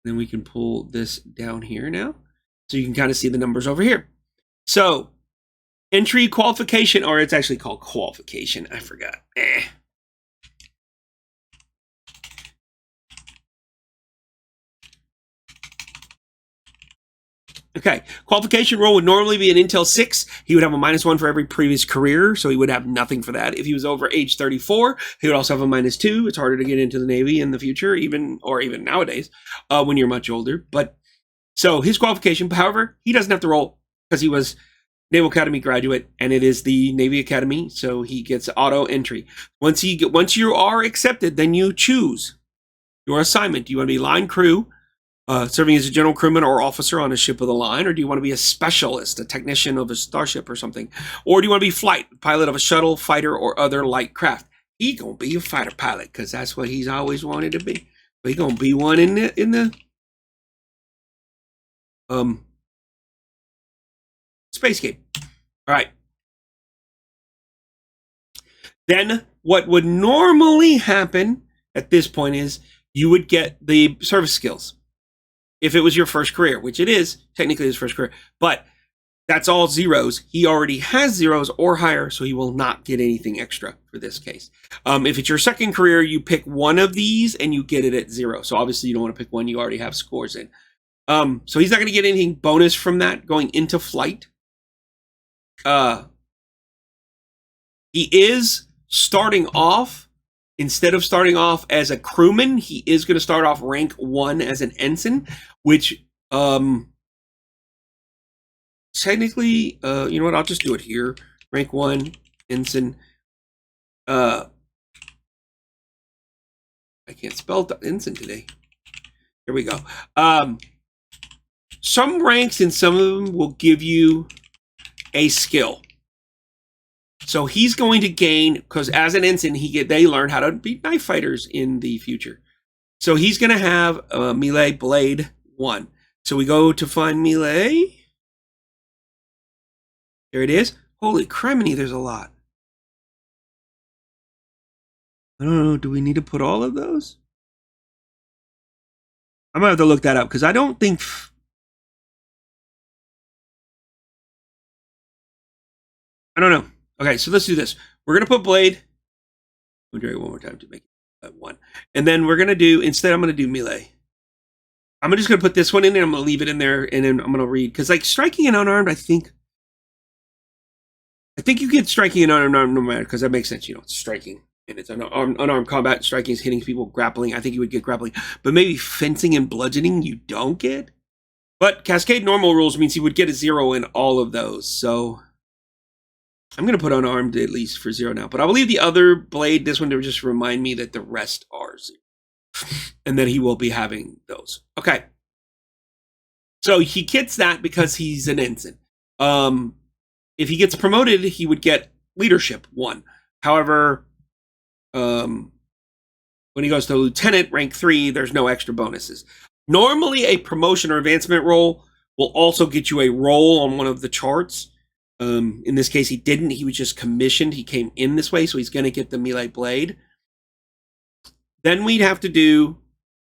Then we can pull this down here now. So you can kind of see the numbers over here. So entry qualification, or it's actually called qualification. I forgot. Okay, qualification roll would normally be an Intel 6. He would have a -1 for every previous career, so he would have nothing for that. If he was over age 34, he would also have a -2. It's harder to get into the Navy in the future, even nowadays, when you're much older. But so his qualification, however, he doesn't have to roll because he was Naval Academy graduate, and it is the Navy Academy, so he gets auto entry. Once you are accepted, then you choose your assignment. Do you want to be line crew? Serving as a general crewman or officer on a ship of the line, or do you want to be a specialist, a technician of a starship or something? Or do you want to be flight, pilot of a shuttle, fighter, or other light craft? He gonna be a fighter pilot because that's what he's always wanted to be. But he gonna be one in the space game. All right. Then what would normally happen at this point is you would get the service skills if it was your first career, which it is technically his first career, but that's all zeros. He already has zeros or higher, so he will not get anything extra for this case. If it's your second career, you pick one of these and you get it at 0. So obviously you don't want to pick one you already have scores in. So he's not going to get anything bonus from that going into flight. He is starting off, instead of starting off as a crewman, he is going to start off rank 1 as an ensign, which technically, you know what, I'll just do it here. Rank 1, ensign. I can't spell ensign today. Here we go. Some ranks and some of them will give you a skill. So he's going to gain, because as an ensign, they learn how to be knife fighters in the future. So he's going to have melee blade 1. So we go to find melee. There it is. Holy criminy, there's a lot. I don't know, do we need to put all of those? I'm going to have to look that up, because I don't think... I don't know. Okay, so let's do this. We're going to put blade. We'll do it one more time to make it 1. And then we're going to do, instead I'm going to do melee. I'm just going to put this one in and I'm going to leave it in there and then I'm going to read. Because like striking and unarmed, I think you get striking and unarmed no matter, because that makes sense. You know, it's striking and it's unarmed combat. Striking is hitting people, grappling. I think you would get grappling. But maybe fencing and bludgeoning you don't get. But Cascade normal rules means he would get a 0 in all of those. So... I'm going to put unarmed at least for 0 now. But I believe the other blade, this one, to just remind me that the rest are 0. And that he will be having those. Okay. So he gets that because he's an ensign. If he gets promoted, he would get leadership 1. However, when he goes to lieutenant, rank 3, there's no extra bonuses. Normally, a promotion or advancement roll will also get you a roll on one of the charts. In this case, he didn't. He was just commissioned. He came in this way, so he's going to get the melee blade. Then we'd have to do,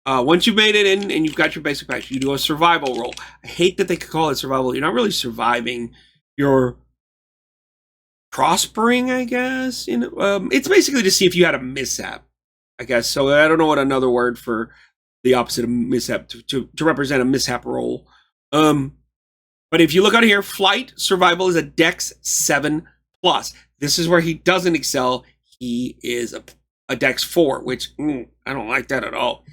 once you've made it in and you've got your basic package, you do a survival roll. I hate that they could call it survival. You're not really surviving. You're prospering, I guess. It's basically to see if you had a mishap, I guess. So I don't know what another word for the opposite of mishap to represent a mishap roll. But if you look out here, flight survival is a Dex 7+. This is where he doesn't excel. He is a Dex 4, which I don't like that at all.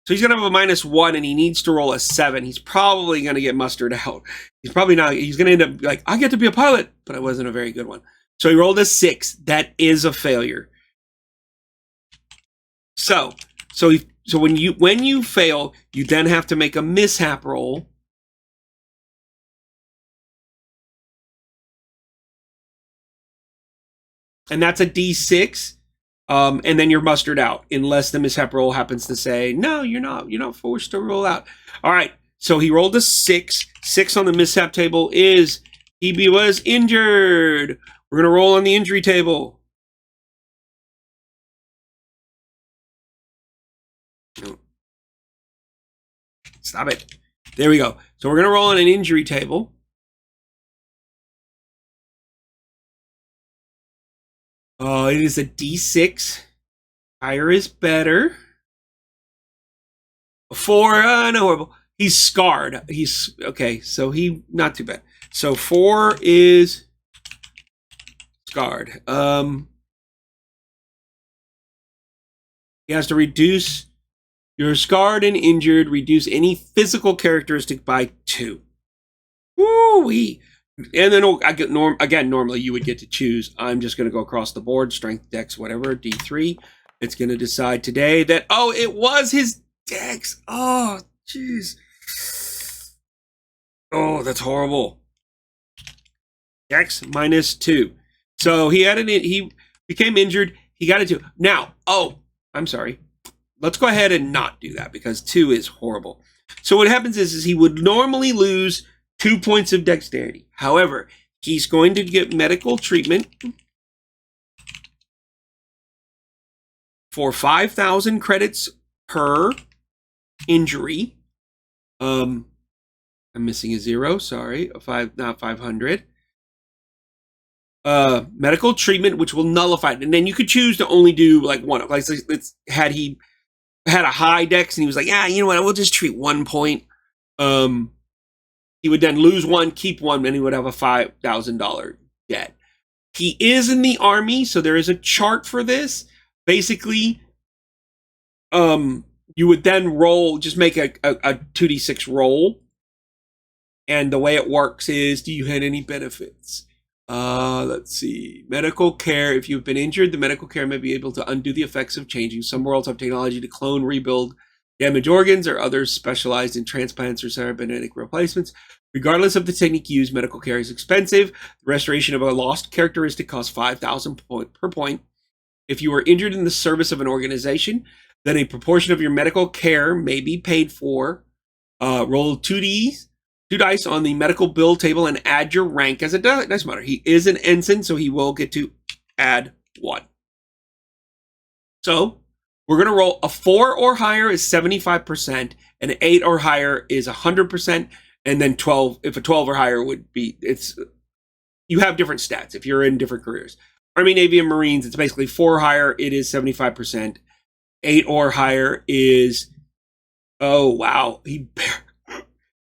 So he's going to have a -1 and he needs to roll a 7. He's probably going to get mustered out. He's probably not. He's going to end up like, I get to be a pilot, but it wasn't a very good one. So he rolled a 6. That is a failure. So when you fail, you then have to make a mishap roll. And that's a D6, and then you're mustered out, unless the mishap roll happens to say, no, you're not forced to roll out. All right, so he rolled a 6. 6 on the mishap table is he was injured. We're going to roll on the injury table. Stop it. There we go. So we're going to roll on an injury table. It is a D6. Higher is better. 4, no horrible. He's scarred. He's okay, so he not too bad. So 4 is scarred. He has to reduce your scarred and injured, reduce any physical characteristic by 2. Woo-wee. And then again, normally you would get to choose. I'm just going to go across the board, strength, dex, whatever, D3. It's going to decide today that, oh, it was his dex. Oh, jeez. Oh, that's horrible. Dex -2. So he became injured. He got a 2. Now, oh, I'm sorry. Let's go ahead and not do that because 2 is horrible. So what happens is he would normally lose 2 points of dexterity. However, he's going to get medical treatment. for 5,000 credits per injury. I'm missing a zero. Sorry, not 500. Medical treatment, which will nullify it, and then you could choose to only do like one. Like, had he had a high dex and he was like, yeah, you know what, we'll just treat 1 point. He would then lose one, keep one, and he would have a $5,000 debt. He is in the army, so there is a chart for this. Basically, you would then roll, just make a 2d6 roll. And the way it works is, do you hit any benefits? Let's see. Medical care. If you've been injured, the medical care may be able to undo the effects of changing. Some worlds have technology to clone, rebuild damaged organs, or others specialized in transplants or cybernetic replacements. Regardless of the technique used, medical care is expensive. The restoration of a lost characteristic costs 5,000 per point. If you were injured in the service of an organization, then a proportion of your medical care may be paid for. Roll 2 dice on the medical bill table and add your rank as a dice monitor. He is an ensign, so he will get to add 1. So we're going to roll a 4 or higher is 75%, an 8 or higher is 100%, and then 12, if a 12 or higher would be, you have different stats if you're in different careers. Army, Navy, and Marines, it's basically 4 or higher, it is 75%. 8 or higher is, oh wow, he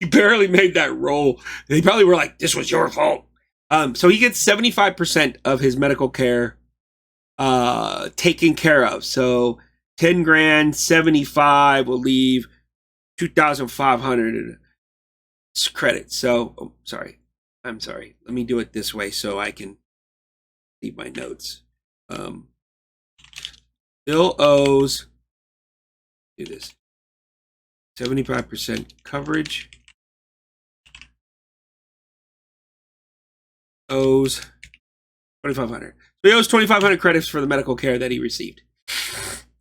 barely made that roll. They probably were like, this was your fault. So he gets 75% of his medical care taken care of. So 10 grand, 75 will leave 2,500 credits. So, I'm sorry. Let me do it this way so I can leave my notes. Bill owes, do this, 75% coverage. Owes 2,500. So he owes 2,500 credits for the medical care that he received.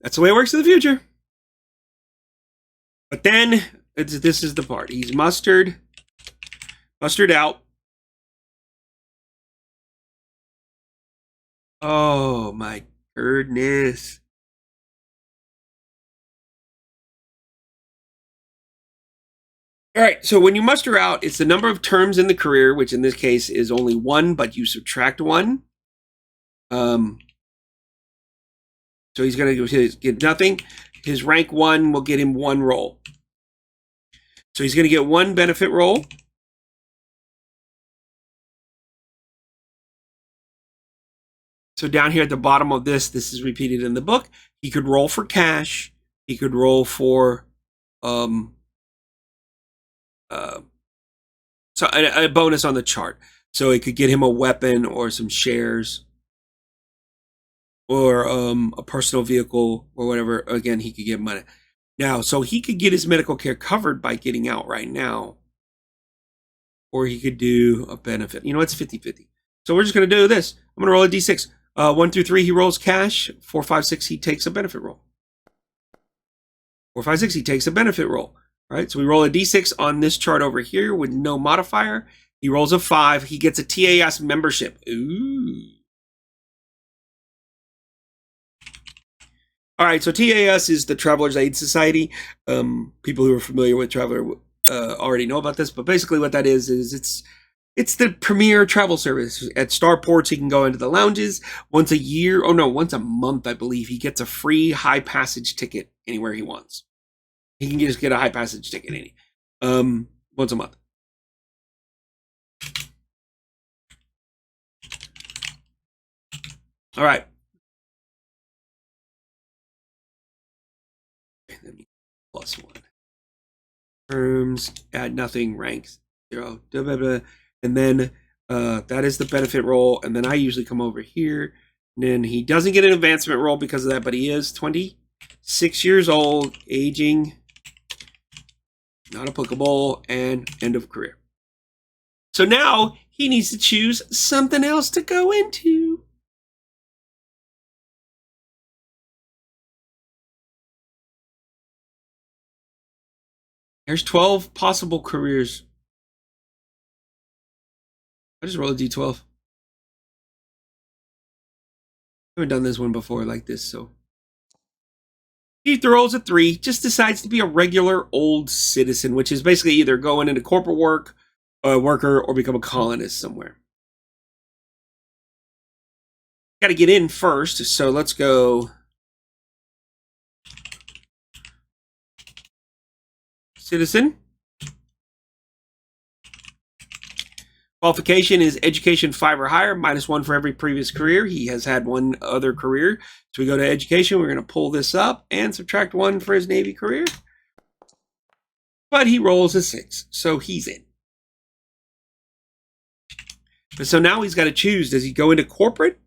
That's the way it works in the future. But then, this is the part. He's mustered out. Oh my goodness. All right, so when you muster out, it's the number of terms in the career, which in this case is only 1, but you subtract 1. So he's going to get nothing. His rank 1 will get him 1 roll. So he's going to get 1 benefit roll. So down here at the bottom of this is repeated in the book. He could roll for cash. He could roll for so a bonus on the chart. So it could get him a weapon or some shares or a personal vehicle or whatever. Again, he could get money. Now, so he could get his medical care covered by getting out right now. Or he could do a benefit. You know, it's 50-50. So we're just going to do this. I'm going to roll a d6. 1 through 3, he rolls cash. 4, 5, 6, he takes a benefit roll. 4, 5, 6, he takes a benefit roll. All right, so we roll a d6 on this chart over here with no modifier. He rolls a 5. He gets a TAS membership. Ooh. All right, so TAS is the Traveler's Aid Society. People who are familiar with Traveler already know about this, but basically what that is it's the premier travel service. At starports, he can go into the lounges once a year. Oh no, once a month, I believe. He gets a free high passage ticket anywhere he wants. He can just get a high passage ticket once a month. All right. +1. Terms, add nothing, ranks 0. Blah, blah, blah. And then that is the benefit roll. And then I usually come over here. And then he doesn't get an advancement roll because of that, but he is 26 years old, aging, not applicable, and end of career. So now he needs to choose something else to go into. There's 12 possible careers. I just roll a d12. I haven't done this one before like this, so He rolls a 3, just decides to be a regular old citizen, which is basically either going into corporate work, a worker, or become a colonist somewhere. Got to get in first, so let's go citizen. Qualification is education 5 or higher, -1 for every previous career. He has had one other career. So we go to education. We're going to pull this up and subtract 1 for his Navy career. But he rolls a 6, so he's in. But so now he's got to choose. Does he go into corporate?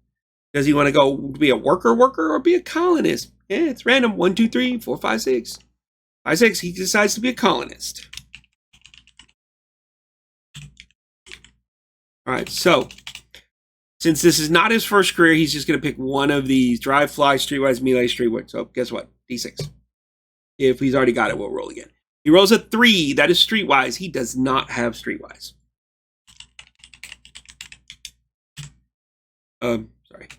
Does he want to go be a worker, or be a colonist? Yeah, it's random. 1, 2, 3, 4, 5, 6. 5, 6, he decides to be a colonist. All right, so since this is not his first career, he's just going to pick one of these: drive, fly, streetwise, melee, streetwise. So guess what? D6. If he's already got it, we'll roll again. He rolls a 3. That is streetwise. He does not have streetwise. Sorry,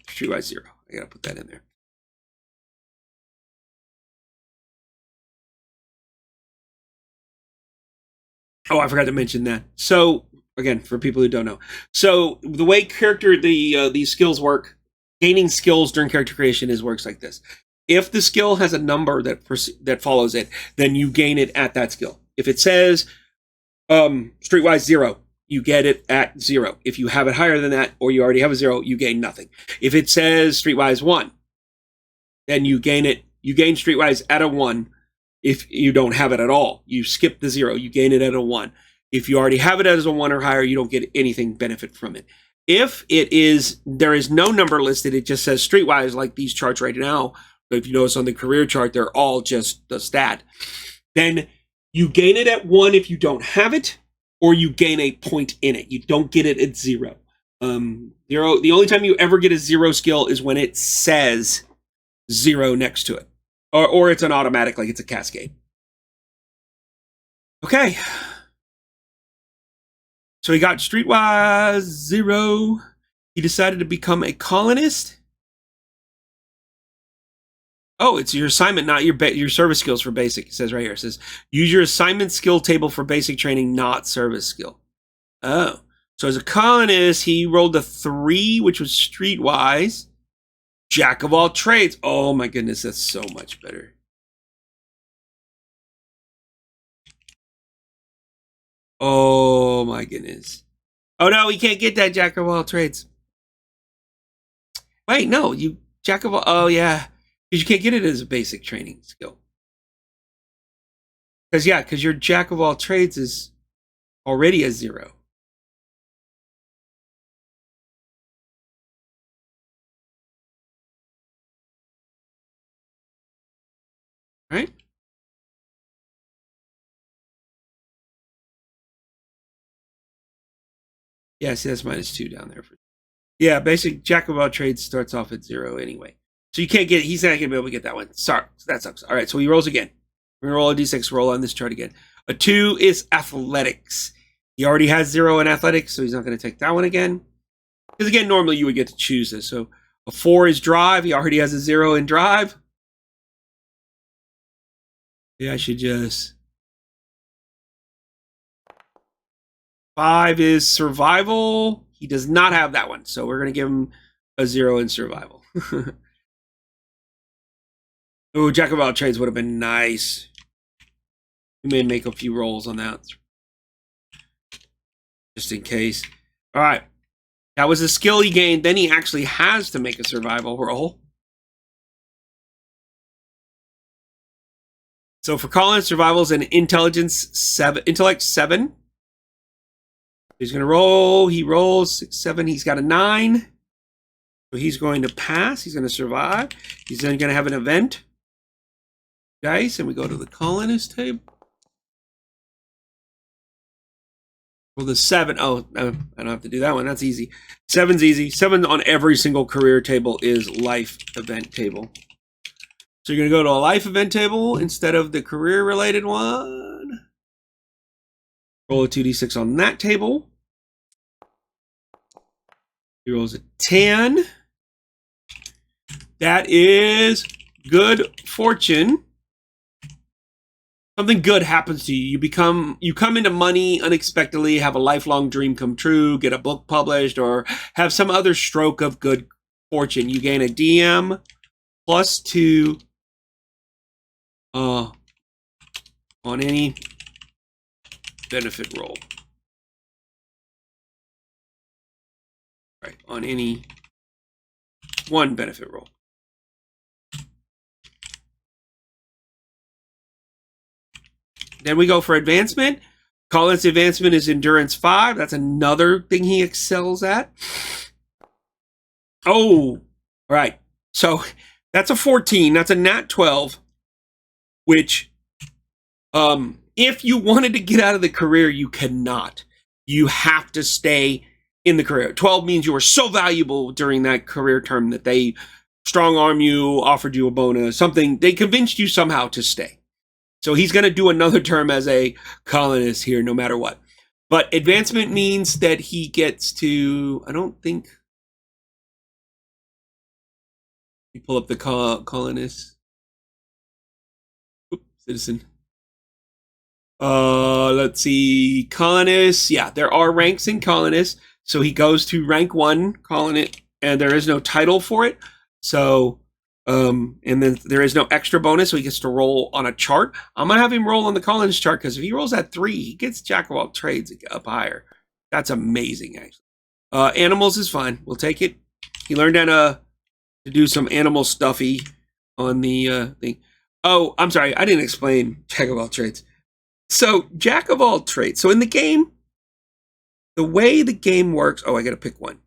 streetwise 0. I got to put that in there. Oh, I forgot to mention that. So again, for people who don't know, so the way these skills work, gaining skills during character creation works like this. If the skill has a number that follows it, then you gain it at that skill. If it says streetwise 0, you get it at 0. If you have it higher than that, or you already have a 0, you gain nothing. If it says streetwise 1, then you gain it. You gain streetwise at a 1. If you don't have it at all, you skip the 0. You gain it at a 1. If you already have it as a 1 or higher, you don't get anything benefit from it. If there is no number listed, it just says streetwise, like these charts right now. If you notice on the career chart, they're all just the stat. Then you gain it at 1 if you don't have it, or you gain a point in it. You don't get it at 0. 0. The only time you ever get a 0 skill is when it says 0 next to it, or it's an automatic, like it's a cascade. Okay. So he got streetwise 0. He decided to become a colonist. Oh, it's your assignment, not your service skills for basic. It says right here. It says, use your assignment skill table for basic training, not service skill. Oh. So as a colonist, he rolled a 3, which was streetwise. Jack of all trades. Oh my goodness, that's so much better. Oh my goodness. Oh no, we can't get that jack of all trades. Wait, no, you jack of all. Oh yeah, because you can't get it as a basic training skill. Because your jack of all trades is already a 0. Right? Yeah, see, that's -2 down there. Yeah, basic jack of all trades starts off at 0 anyway. So you can't get, he's not going to be able to get that one. Sorry, that sucks. All right, so he rolls again. We're going to roll a d6, roll on this chart again. A 2 is athletics. He already has 0 in athletics, so he's not going to take that one again. Because again, normally you would get to choose this. So a 4 is drive. He already has a 0 in drive. Yeah, I should just... 5 is survival. He does not have that one, so we're going to give him a 0 in survival. Oh, jack of all trades would have been nice. We may make a few rolls on that, just in case. All right, that was a skill he gained. Then he actually has to make a survival roll. So for Colin, survival is an intelligence 7, intellect 7. He's going to roll. He rolls 6, 7. He's got a 9. So he's going to pass. He's going to survive. He's then going to have an event. Dice, and we go to the colonist table. Well, the 7. Oh, I don't have to do that one. That's easy. 7's easy. 7 on every single career table is life event table. So you're going to go to a life event table instead of the career related one. Roll a 2d6 on that table. He rolls a 10. That is good fortune. something good happens to you. You come into money unexpectedly, have a lifelong dream come true, get a book published, or have some other stroke of good fortune. You gain a DM +2 on any benefit roll. Right, on any one benefit roll. Then we go for advancement. Colin's advancement is endurance 5. That's another thing he excels at. Oh, all right. So that's a 14. That's a nat 12, which if you wanted to get out of the career, you cannot. You have to stay in the career. 12 means you were so valuable during that career term that they strong arm you, offered you a bonus, something. They convinced you somehow to stay. So he's going to do another term as a colonist here, no matter what. But advancement means that he gets to, I don't think, you pull up the colonist. Oops, citizen. Let's see, colonists. Yeah, there are ranks in colonists. So he goes to rank 1 colonist, and there is no title for it. So, and then there is no extra bonus, so he gets to roll on a chart. I'm gonna have him roll on the colonist chart because if he rolls at 3, he gets jack of all trades up higher. That's amazing, actually. Animals is fine. We'll take it. He learned how to do some animal stuffy on the thing. Oh, I'm sorry, I didn't explain jack of all trades. So jack of all trades. So in the game, the way the game works. Oh, I gotta pick one.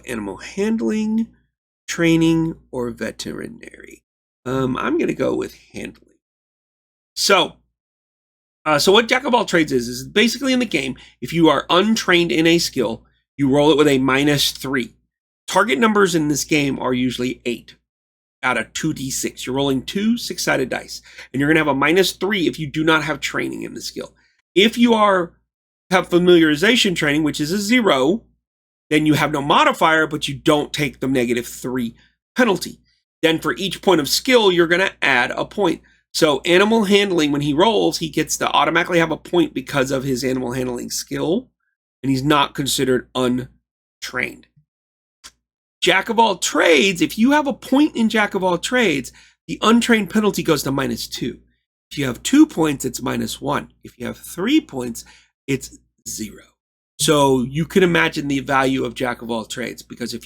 Animal handling, training, or veterinary. I'm gonna go with handling. So what jack of all trades is basically in the game, if you are untrained in a skill, you roll it with a -3. Target numbers in this game are usually 8 out of 2d6. You're rolling 2 6-sided dice, and you're gonna have a -3 if you do not have training in the skill. If you have familiarization training, which is a 0, then you have no modifier, but you don't take the -3 penalty. Then for each point of skill, you're going to add a point. So animal handling, when he rolls, he gets to automatically have a point because of his animal handling skill, and he's not considered untrained. Jack of all trades, if you have a point in Jack of all trades, the untrained penalty goes to -2. If you have 2 points, it's -1. If you have 3 points, it's 0. So you can imagine the value of Jack of all trades, because if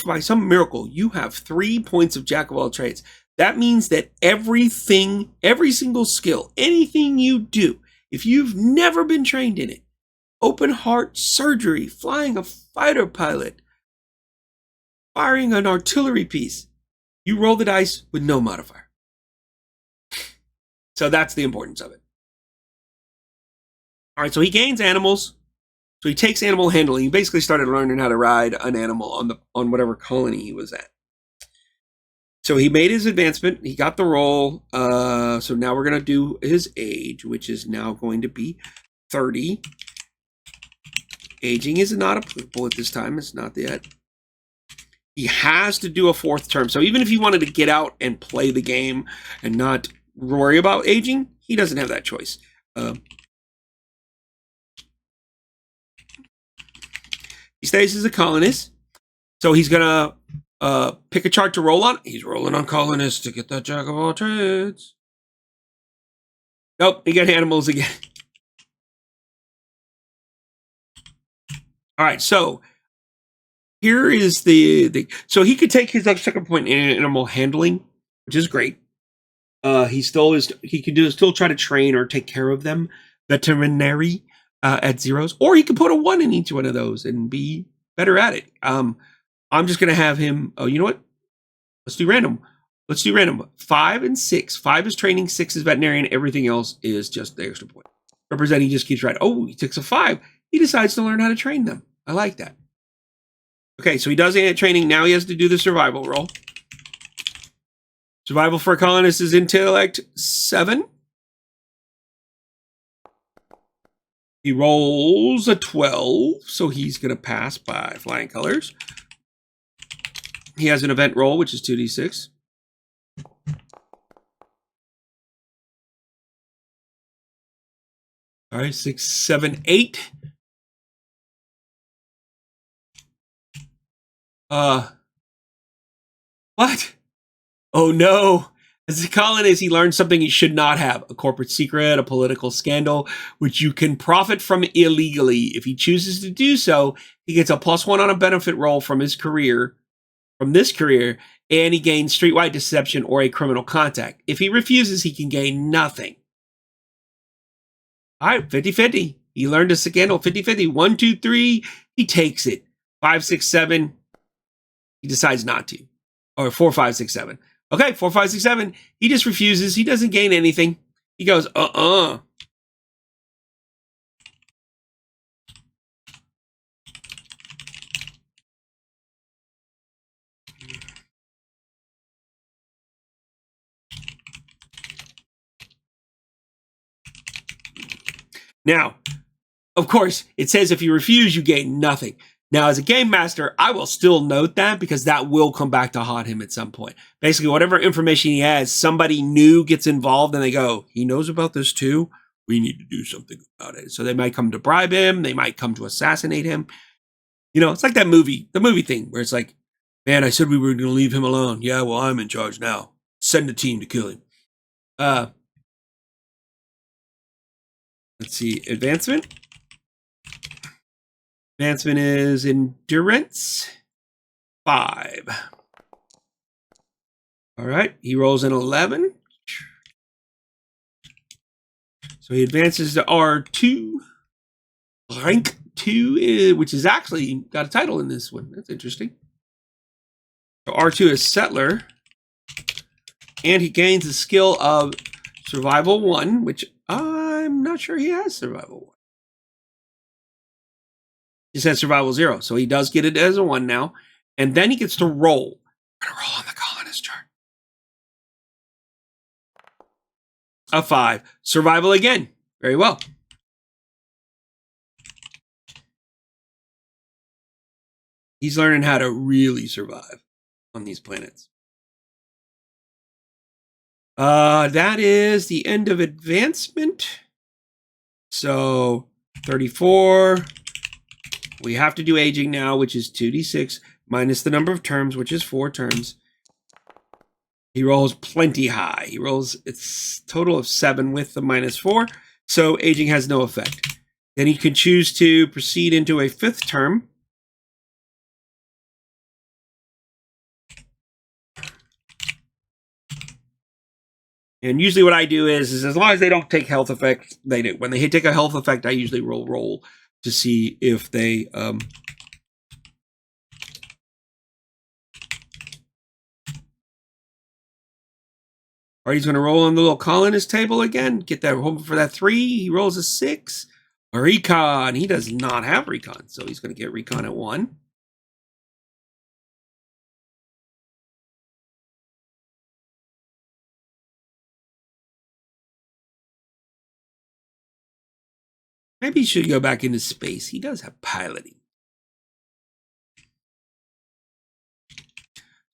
by some miracle you have 3 points of Jack of all trades, that means that every single skill, anything you do, if you've never been trained in it, open heart surgery, flying a fighter pilot, firing an artillery piece, you roll the dice with no modifier. So that's the importance of it. All right, so he gains animals. So he takes animal handling. He basically started learning how to ride an animal on whatever colony he was at. So he made his advancement. He got the roll. So now we're going to do his age, which is now going to be 30. Aging is not applicable at this time. It's not yet. He has to do a 4th term. So even if he wanted to get out and play the game and not worry about aging, he doesn't have that choice. He stays as a colonist, so he's gonna pick a chart to roll on. He's rolling on colonists to get that jack of all trades. Nope, he got animals again. All right, so here is the so he could take his second point in animal handling, which is great. He still try to train or take care of them. Veterinary. At 0s, or he could put a 1 in each one of those and be better at it. I'm just gonna have him. Oh, you know what? Let's do random. 5 and 6. 5 is training, 6 is veterinarian. Everything else is just the extra point. Representing just keeps right. Oh, he takes a 5. He decides to learn how to train them. I like that. Okay, so he does training. Now he has to do the survival roll. Survival for a colonist is intellect 7. He rolls a 12, so he's going to pass by flying colors. He has an event roll, which is 2d6. All right, 6, 7, 8. What? Oh no. As a colonist, he learned something he should not have: a corporate secret, a political scandal, which you can profit from illegally. If he chooses to do so, he gets a +1 on a benefit roll from this career, and he gains streetwide deception or a criminal contact. If he refuses, he can gain nothing. All right, 50-50. He learned a scandal 50-50. 1, 2, 3, he takes it. 5, 6, 7, he decides not to. Or 4, 5, 6, 7. Okay, 4, 5, 6, 7. He just refuses. He doesn't gain anything. He goes, Now, of course, it says if you refuse, you gain nothing. Now, as a game master, I will still note that because that will come back to haunt him at some point. Basically, whatever information he has, somebody new gets involved and they go, he knows about this too? We need to do something about it. So they might come to bribe him. They might come to assassinate him. You know, it's like that movie, the movie thing where it's like, man, I said we were going to leave him alone. Yeah, well, I'm in charge now. Send a team to kill him. Let's see, advancement. Advancement is endurance 5. All right, he rolls an 11. So he advances to R2. Rank 2, which is actually got a title in this one. That's interesting. So R2 is Settler. And he gains the skill of Survival 1, which I'm not sure he has Survival 1. He says Survival 0, so he does get it as a 1 now. And then he gets to roll. I'm going to roll on the colonist chart. A 5. Survival again. Very well. He's learning how to really survive on these planets. That is the end of advancement. So 34. We have to do aging now, which is 2d6 minus the number of terms, which is 4 turns. He rolls plenty high. He rolls its total of 7 with the -4. So aging has no effect. Then he can choose to proceed into a 5th term. And usually what I do is as long as they don't take health effects, they do. When they take a health effect, I usually roll to see if they All right, he's going to roll on the little colonist table again. Get that home for that 3. He rolls a 6. A recon. He does not have recon, so he's going to get recon at 1. Maybe he should go back into space. He does have piloting.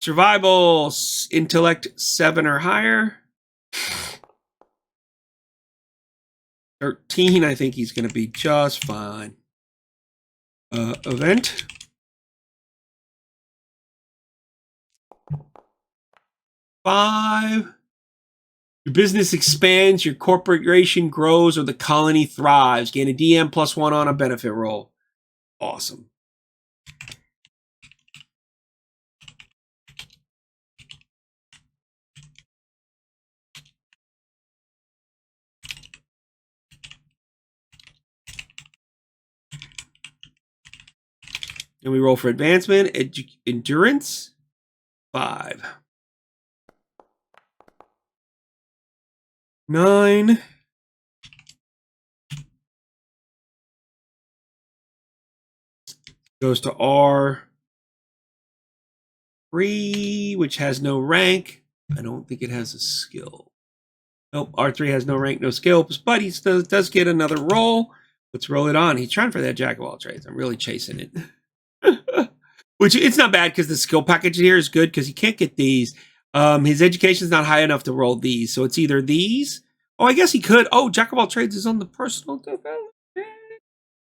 Survival, intellect 7 or higher. 13, I think he's going to be just fine. Event. Five. Your business expands, your corporation grows, or the colony thrives. Gain a DM +1 on a benefit roll. Awesome. And we roll for advancement. Endurance 5. 9. Goes to R3, which has no rank. I don't think it has a skill. Nope, R3 has no rank, no skill, but he does get another roll. Let's roll it on. He's trying for that jack of all trades. I'm really chasing it. Which it's not bad because the skill package here is good because he can't get these. His education is not high enough to roll these. So it's either these Oh, I guess he could. Oh, Jack of all trades is on the personal development.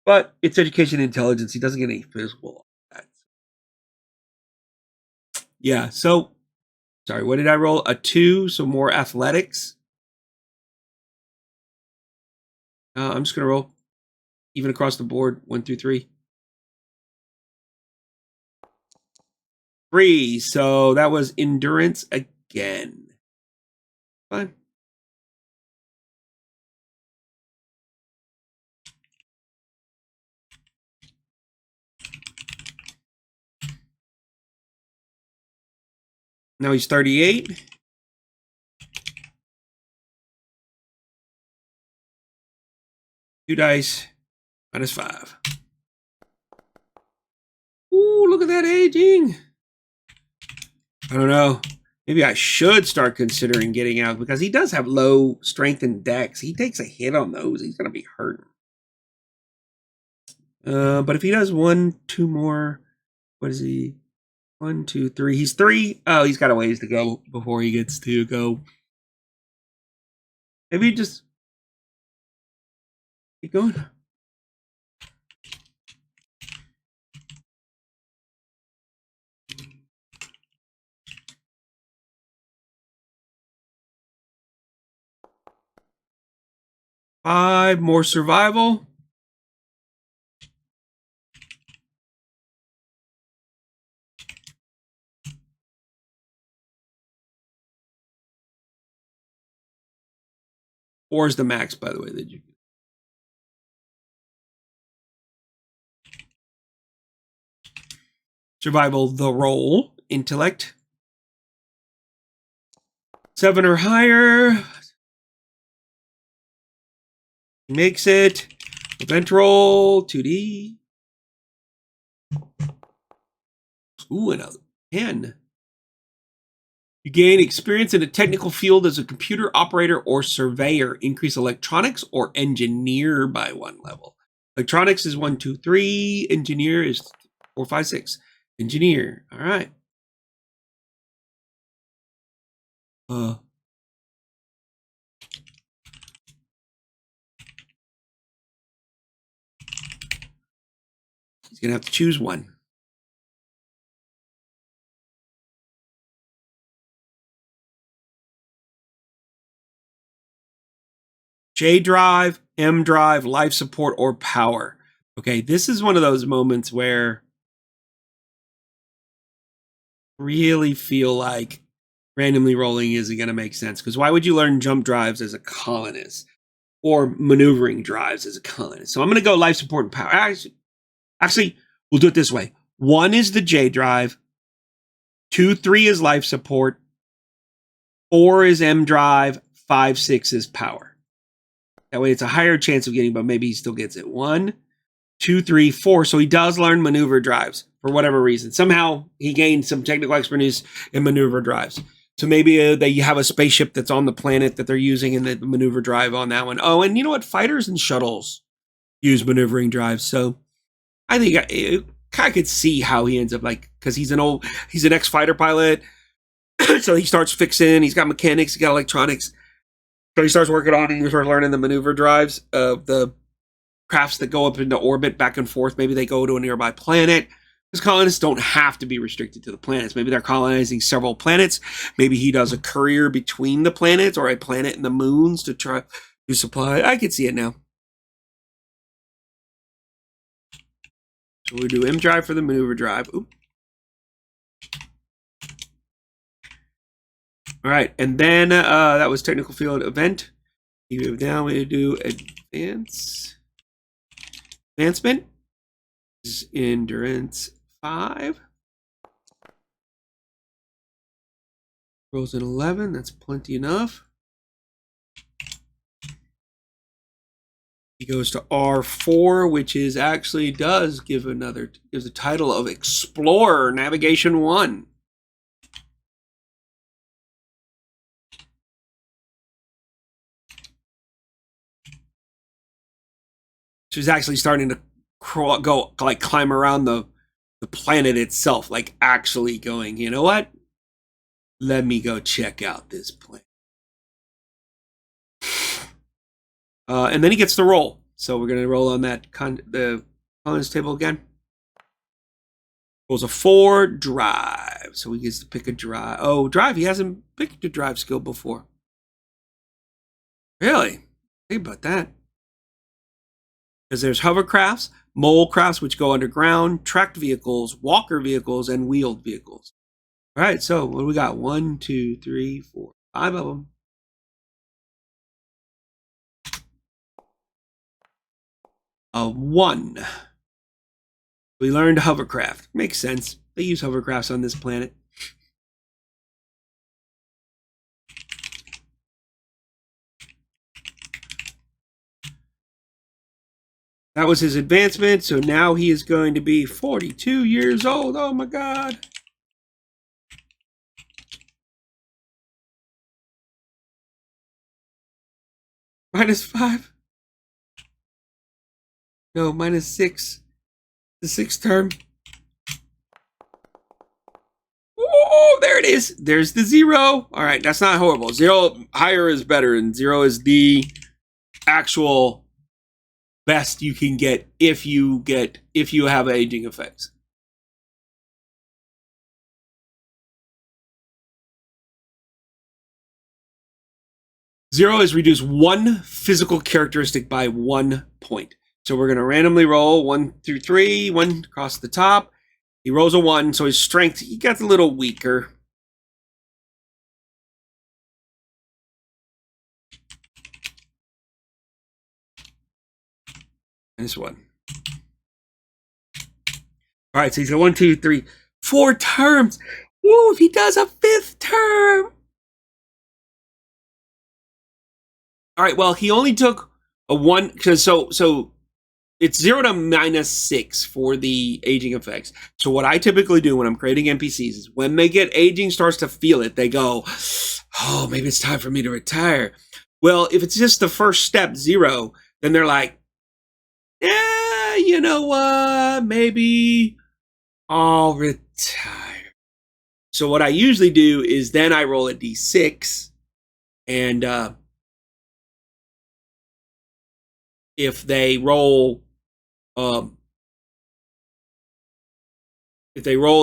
But it's education and intelligence. He doesn't get any physical. Yeah, so, sorry, what did I roll? A 2, so more athletics. I'm just going to roll even across the board, 1 through 3. 3, so that was endurance again. Fine. Now he's 38. Two dice, -5. Ooh, look at that aging. I don't know. Maybe I should start considering getting out because he does have low strength and dex. He takes a hit on those, he's going to be hurting. But if he does 1, 2 more, what is he? 1, 2, 3. He's 3. Oh, he's got a ways to go before he gets to go. Maybe just keep going. Five more survival. Four is the max, by the way, that you do. Survival, the roll. Intellect. 7 or higher. Makes it. Event roll, 2D. Ooh, and a 10. You gain experience in a technical field as a computer operator or surveyor. Increase electronics or engineer by 1 level. Electronics is 1, 2, 3. Engineer is 4, 5, 6. Engineer. All right. He's going to have to choose one. J drive, M drive, life support, or power. Okay, this is one of those moments where I really feel like randomly rolling isn't going to make sense. Because why would you learn jump drives as a colonist or maneuvering drives as a colonist? So I'm going to go life support and power. Actually, we'll do it this way. 1 is the J drive. 2, 3 is life support. 4 is M drive. 5, 6 is power. That way it's a higher chance of getting, but maybe he still gets it. 1, 2, 3, 4. So he does learn maneuver drives for whatever reason. Somehow he gained some technical expertise in maneuver drives. So maybe they have a spaceship that's on the planet that they're using and the maneuver drive on that one. Oh, and you know what? Fighters and shuttles use maneuvering drives. So I think I could see how he ends up like, because he's an ex-fighter pilot. So he starts fixing, he's got mechanics, he's got electronics. So he starts working on it. He starts learning the maneuver drives of the crafts that go up into orbit back and forth. Maybe they go to a nearby planet. Because colonists don't have to be restricted to the planets. Maybe they're colonizing several planets. Maybe he does a courier between the planets or a planet and the moons to try to supply. I could see it now. So we do M drive for the maneuver drive. Oop. All right, and then that was technical field event. You move down, we do advancement. This is endurance 5. Rolls an 11, that's plenty enough. He goes to R4, which is actually gives the title of Explorer Navigation 1. So he's actually starting to climb around the planet itself, like actually going, you know what? Let me go check out this planet. And then he gets to roll. So we're going to roll on that the colors table again. Rolls a 4 drive. So he gets to pick a drive. Oh, drive. He hasn't picked a drive skill before. Really? Think about that. Because there's hovercrafts, mole crafts, which go underground, tracked vehicles, walker vehicles, and wheeled vehicles. All right, so what do we got? 1, 2, 3, 4, 5 of them. A 1. We learned hovercraft. Makes sense. They use hovercrafts on this planet. That was his advancement, so now he is going to be 42 years old. Oh my God. -5. No, -6. The 6th term. Oh, there it is. There's the 0. All right, that's not horrible. 0 higher is better, and 0 is the actual best you can get if you have aging effects. Zero is reduce 1 physical characteristic by 1 point. So we're going to randomly roll 1 through 3, 1 across the top. He rolls a 1, so his strength, he gets a little weaker. This one. All right, so he's got 1, 2, 3, 4 terms. Woo, if he does a 5th term. All right, well, he only took a 1, because so it's 0 to -6 for the aging effects. So what I typically do when I'm creating NPCs is when they get aging starts to feel it, they go, oh, maybe it's time for me to retire. Well, if it's just the first step, 0, then they're like, yeah, you know what? Maybe I'll retire. So what I usually do is then I roll a d6, and if they roll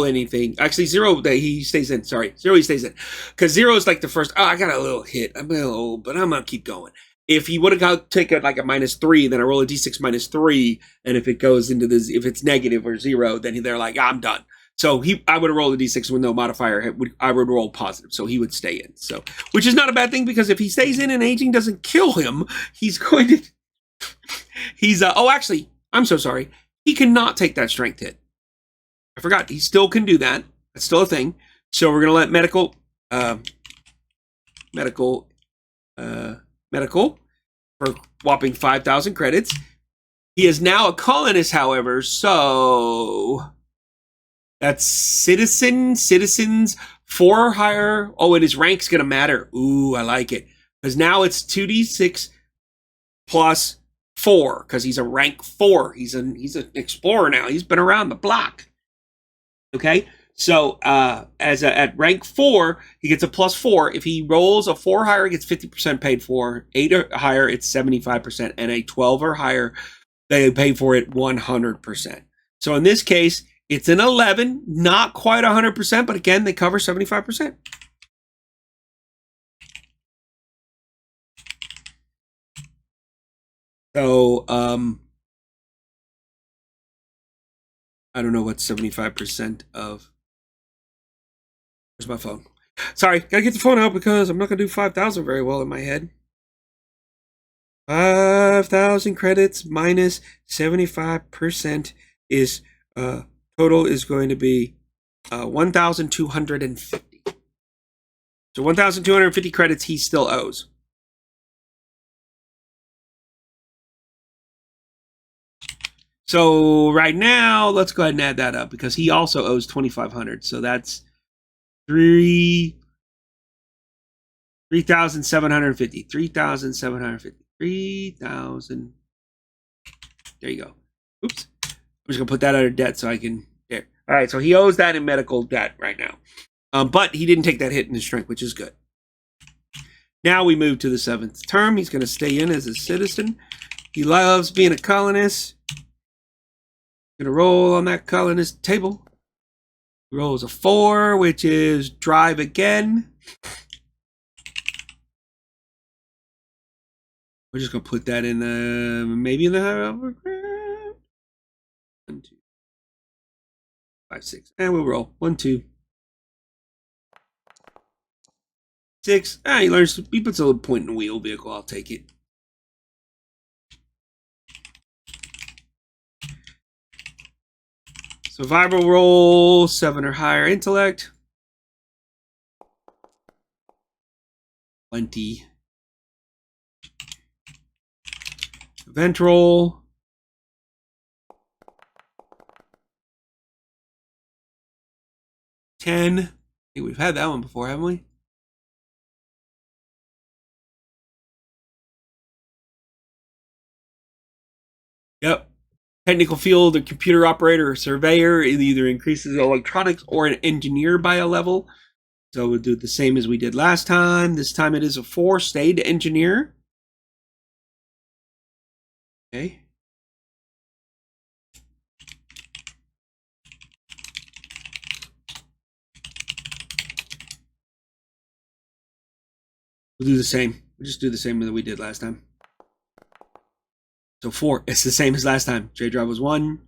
anything, actually 0, he stays in. Sorry, 0 he stays in, because 0 is like the first. Oh, I got a little hit. I'm a little old, but I'm gonna keep going. If he would have taken like a -3, then I roll a d6 -3, and if it goes into this, if it's negative or 0, then they're like, I'm done. So I would have rolled a d6 with no modifier. I would roll positive, so he would stay in. So, which is not a bad thing, because if he stays in and aging doesn't kill him, he's going to. He's oh, actually, I'm so sorry. He cannot take that strength hit. I forgot. He still can do that. That's still a thing. So we're gonna let medical for whopping 5,000 credits. He is now a colonist, however, so that's citizens 4 or higher. Oh, and his rank's gonna matter. Ooh, I like it, because now it's 2d6 plus 4, because he's a rank 4. He's an explorer now. He's been around the block. Okay, so at rank 4, he gets a +4. If he rolls a 4 or higher, he gets 50% paid for. 8 or higher, it's 75%, and a 12 or higher, they pay for it 100%. So in this case, it's an 11, not quite 100%, but again, they cover 75%. So, I don't know what 75% of. Where's my phone? Sorry, gotta get the phone out because I'm not gonna do 5,000 very well in my head. 5,000 credits minus 75% is total is going to be 1,250. So 1,250 credits he still owes. So right now, let's go ahead and add that up, because he also owes 2,500. So that's 3,750. 3,750. 3,000. There you go. Oops. I'm just gonna put that under debt so I can. There. All right. So he owes that in medical debt right now, but he didn't take that hit in his strength, which is good. Now we move to the 7th term. He's going to stay in as a citizen. He loves being a colonist. Going to roll on that colonist table. He rolls a 4, which is drive again. We're just going to put that in the, maybe in the hovercraft. 1, 2, 5, 6. And we'll roll. 1, 2, 6. He learns, he puts a little point in the wheel vehicle. I'll take it. Survival roll, 7 or higher intellect. 20. Event roll. 10. I think we've had that one before, haven't we? Yep. Technical field, a computer operator or surveyor. It either increases electronics or an engineer by a level. So we'll do the same as we did last time. This time it is a 4, stayed engineer. Okay. We'll do the same. We'll just do the same that we did last time. So 4, it's the same as last time. J drive was 1,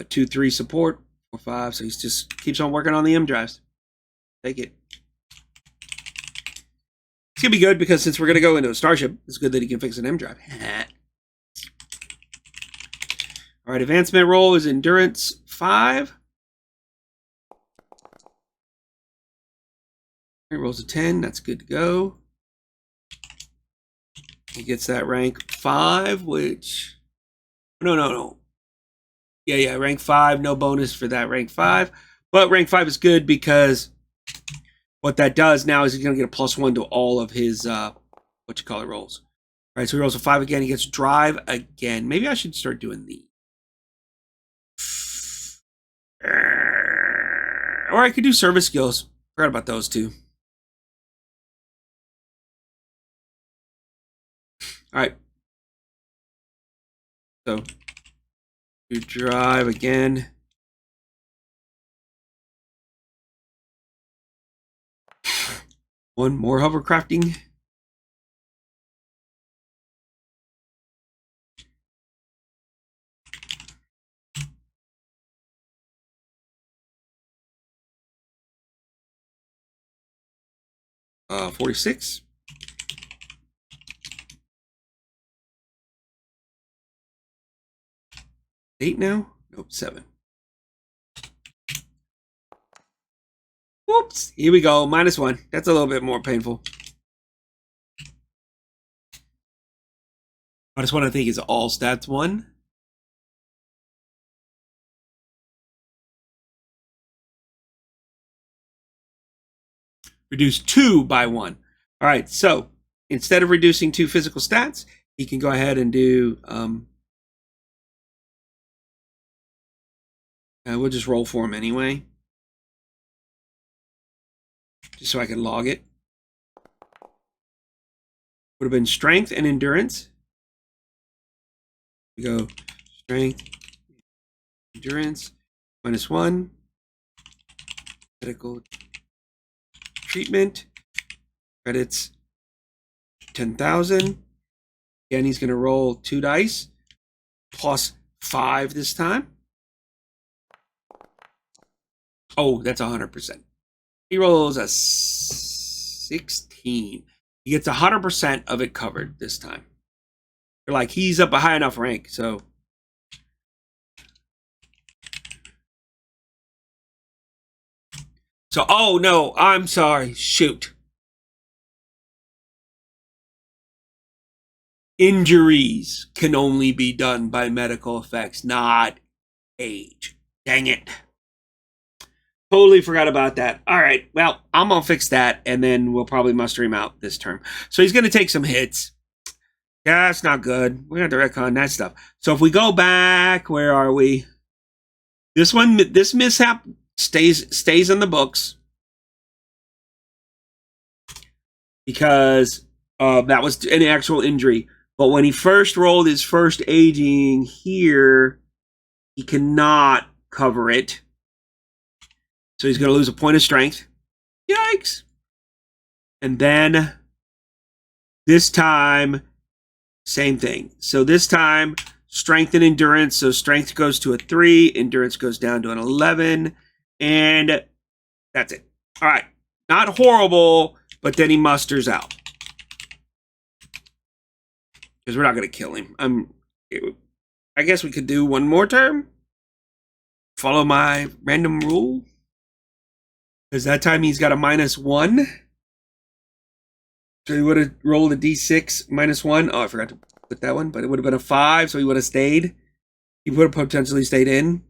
2, 3 support, 4, 5. So he just keeps on working on the M drives. Take it. It's gonna be good because since we're gonna go into a starship, it's good that he can fix an M drive. All right, advancement roll is endurance 5. He rolls a 10. That's good to go. He gets that rank 5, which... No. Yeah, rank 5. No bonus for that rank 5. But rank 5 is good because what that does now is he's going to get a +1 to all of his, rolls. All right, so he rolls a 5 again. He gets drive again. Maybe I should start doing these. Or I could do service skills. Forgot about those two. All right. So, you drive again. One more hovercrafting. Uh, 46. Eight now? Nope, 7. Whoops! Here we go. -1. That's a little bit more painful. -1 I think is all stats 1. Reduce 2 by 1. All right, so instead of reducing 2 physical stats, he can go ahead and do... we'll just roll for him anyway. Just so I can log it. Would have been strength and endurance. We go strength, endurance, -1. Medical treatment. Credits 10,000. Again, he's going to roll 2 dice. +5 this time. Oh, that's 100%. He rolls a 16. He gets 100% of it covered this time. They're like, he's up a high enough rank, so. So, oh no, I'm sorry. Shoot. Injuries can only be done by medical effects, not age. Dang it. Totally forgot about that. All right, well, I'm going to fix that, and then we'll probably muster him out this term. So he's going to take some hits. Yeah, that's not good. We're going to have to retcon that stuff. So if we go back, where are we? This one, this mishap stays in the books. because that was an actual injury. But when he first rolled his first aging here, he cannot cover it. So he's going to lose a point of strength. Yikes. And then this time, same thing. So this time, strength and endurance. So strength goes to a 3, endurance goes down to an 11, and that's it. All right. Not horrible, but then he musters out. Because we're not going to kill him. I guess we could do one more turn. Follow my random rule. Because that time he's got a -1. So he would have rolled a d6 -1. Oh, I forgot to put that one. But it would have been a 5, so he would have stayed. He would have potentially stayed in.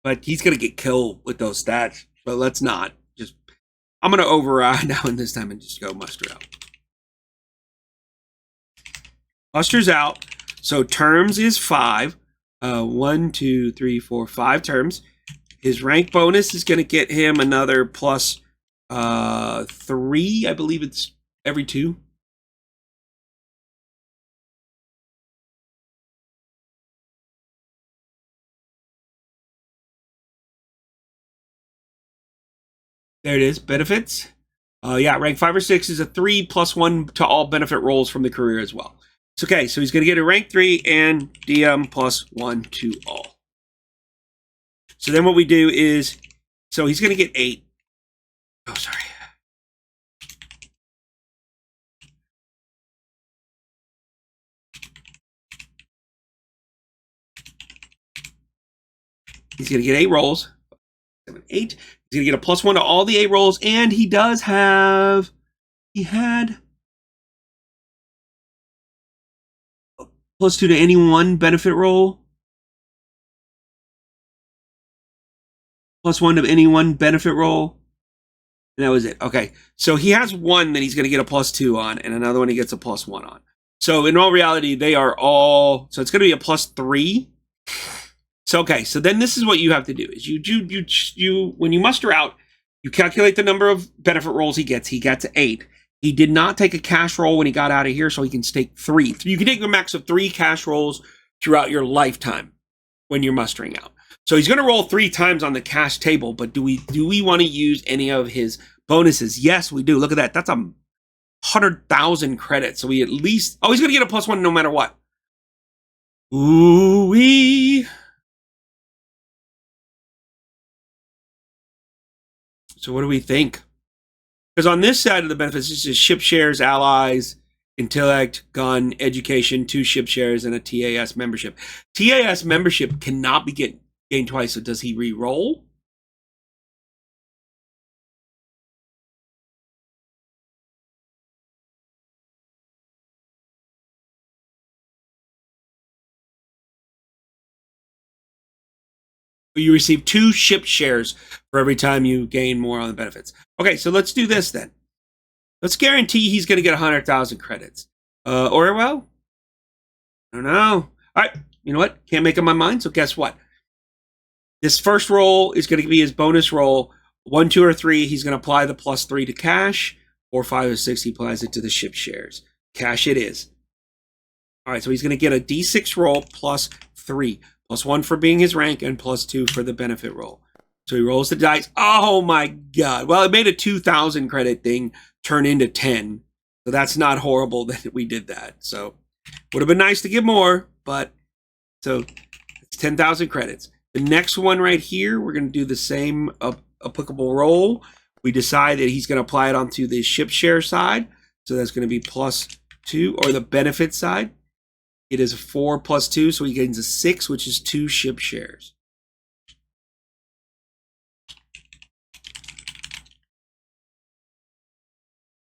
But he's going to get killed with those stats. So let's not. I'm going to override now and this time and just go muster out. Musters out. So terms is 5. 1, 2, 3, 4, 5 terms. His rank bonus is going to get him another plus 3. I believe it's every 2. There it is. Benefits. Yeah, rank 5 or 6 is a 3 plus 1 to all benefit rolls from the career as well. It's okay. So he's going to get a rank 3 and DM plus 1 to all. So then what we do is, so he's going to get 8. Oh, sorry. He's going to get 8 rolls. 7, 8. He's going to get a plus 1 to all the 8 rolls, and he does have, he had plus 2 to any one benefit roll. Plus 1 to any one benefit roll. And that was it. Okay. So he has one that he's going to get a plus 2 on, and another one he gets a plus 1 on. So in all reality, they are all, so it's going to be a plus 3. So, okay. So then this is what you have to do is you when you muster out, you calculate the number of benefit rolls he gets. He gets 8. He did not take a cash roll when he got out of here, so he can take 3. You can take a max of 3 cash rolls throughout your lifetime when you're mustering out. So he's going to roll 3 times on the cash table, but do we want to use any of his bonuses? Yes, we do. Look at that. That's 100,000 credits. So we at least, oh, he's going to get a plus 1 no matter what. Ooh-wee. So what do we think? Because on this side of the benefits, it's just ship shares, allies, intellect, gun, education, 2 ship shares, and a TAS membership. TAS membership cannot be gained twice, so does he re-roll? You receive 2 ship shares for every time you gain more on the benefits. Okay, so let's do this then. Let's guarantee he's going to get 100,000 credits. Or, well, I don't know. All right, you know what? Can't make up my mind, so guess what? This first roll is going to be his bonus roll. 1, 2, or 3, he's going to apply the plus 3 to cash. 4, 5, or 6, he applies it to the ship shares. Cash it is. All right, so he's going to get a D6 roll plus 3. Plus 1 for being his rank, and plus 2 for the benefit roll. So he rolls the dice. Oh my god. Well, it made a 2,000 credit thing turn into 10. So that's not horrible that we did that. So would have been nice to get more, but so it's 10,000 credits. The next one right here, we're going to do the same applicable roll. We decide that he's going to apply it onto the ship share side. So that's going to be plus 2, or the benefit side. It is a 4 plus 2, so he gains a 6, which is 2 ship shares.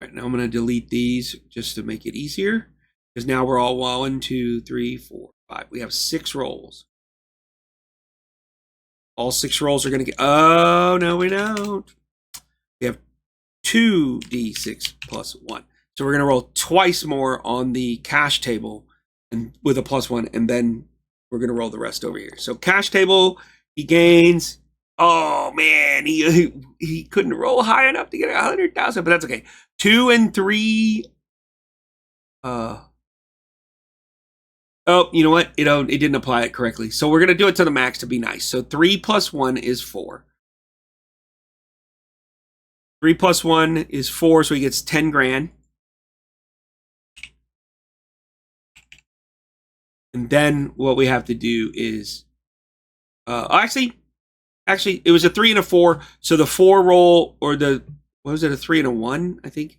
All right, now I'm going to delete these just to make it easier, because now we're all 1, 2, 3, 4, 5. We have 6 rolls. All 6 rolls are going to get, oh, no, we don't. We have 2d6 plus 1. So we're going to roll twice more on the cash table and with a plus 1, and then we're going to roll the rest over here. So cash table, he gains Oh man, he couldn't roll high enough to get 100,000, but that's okay. 2 and 3. Oh, you know what? It didn't apply it correctly. So we're gonna do it to the max to be nice. So 3 plus 1 is 4. 3 plus 1 is 4, so he gets 10 grand. And then what we have to do is, actually, it was a 3 and a 4. So the 4 roll, or what was it? A 3 and a 1, I think.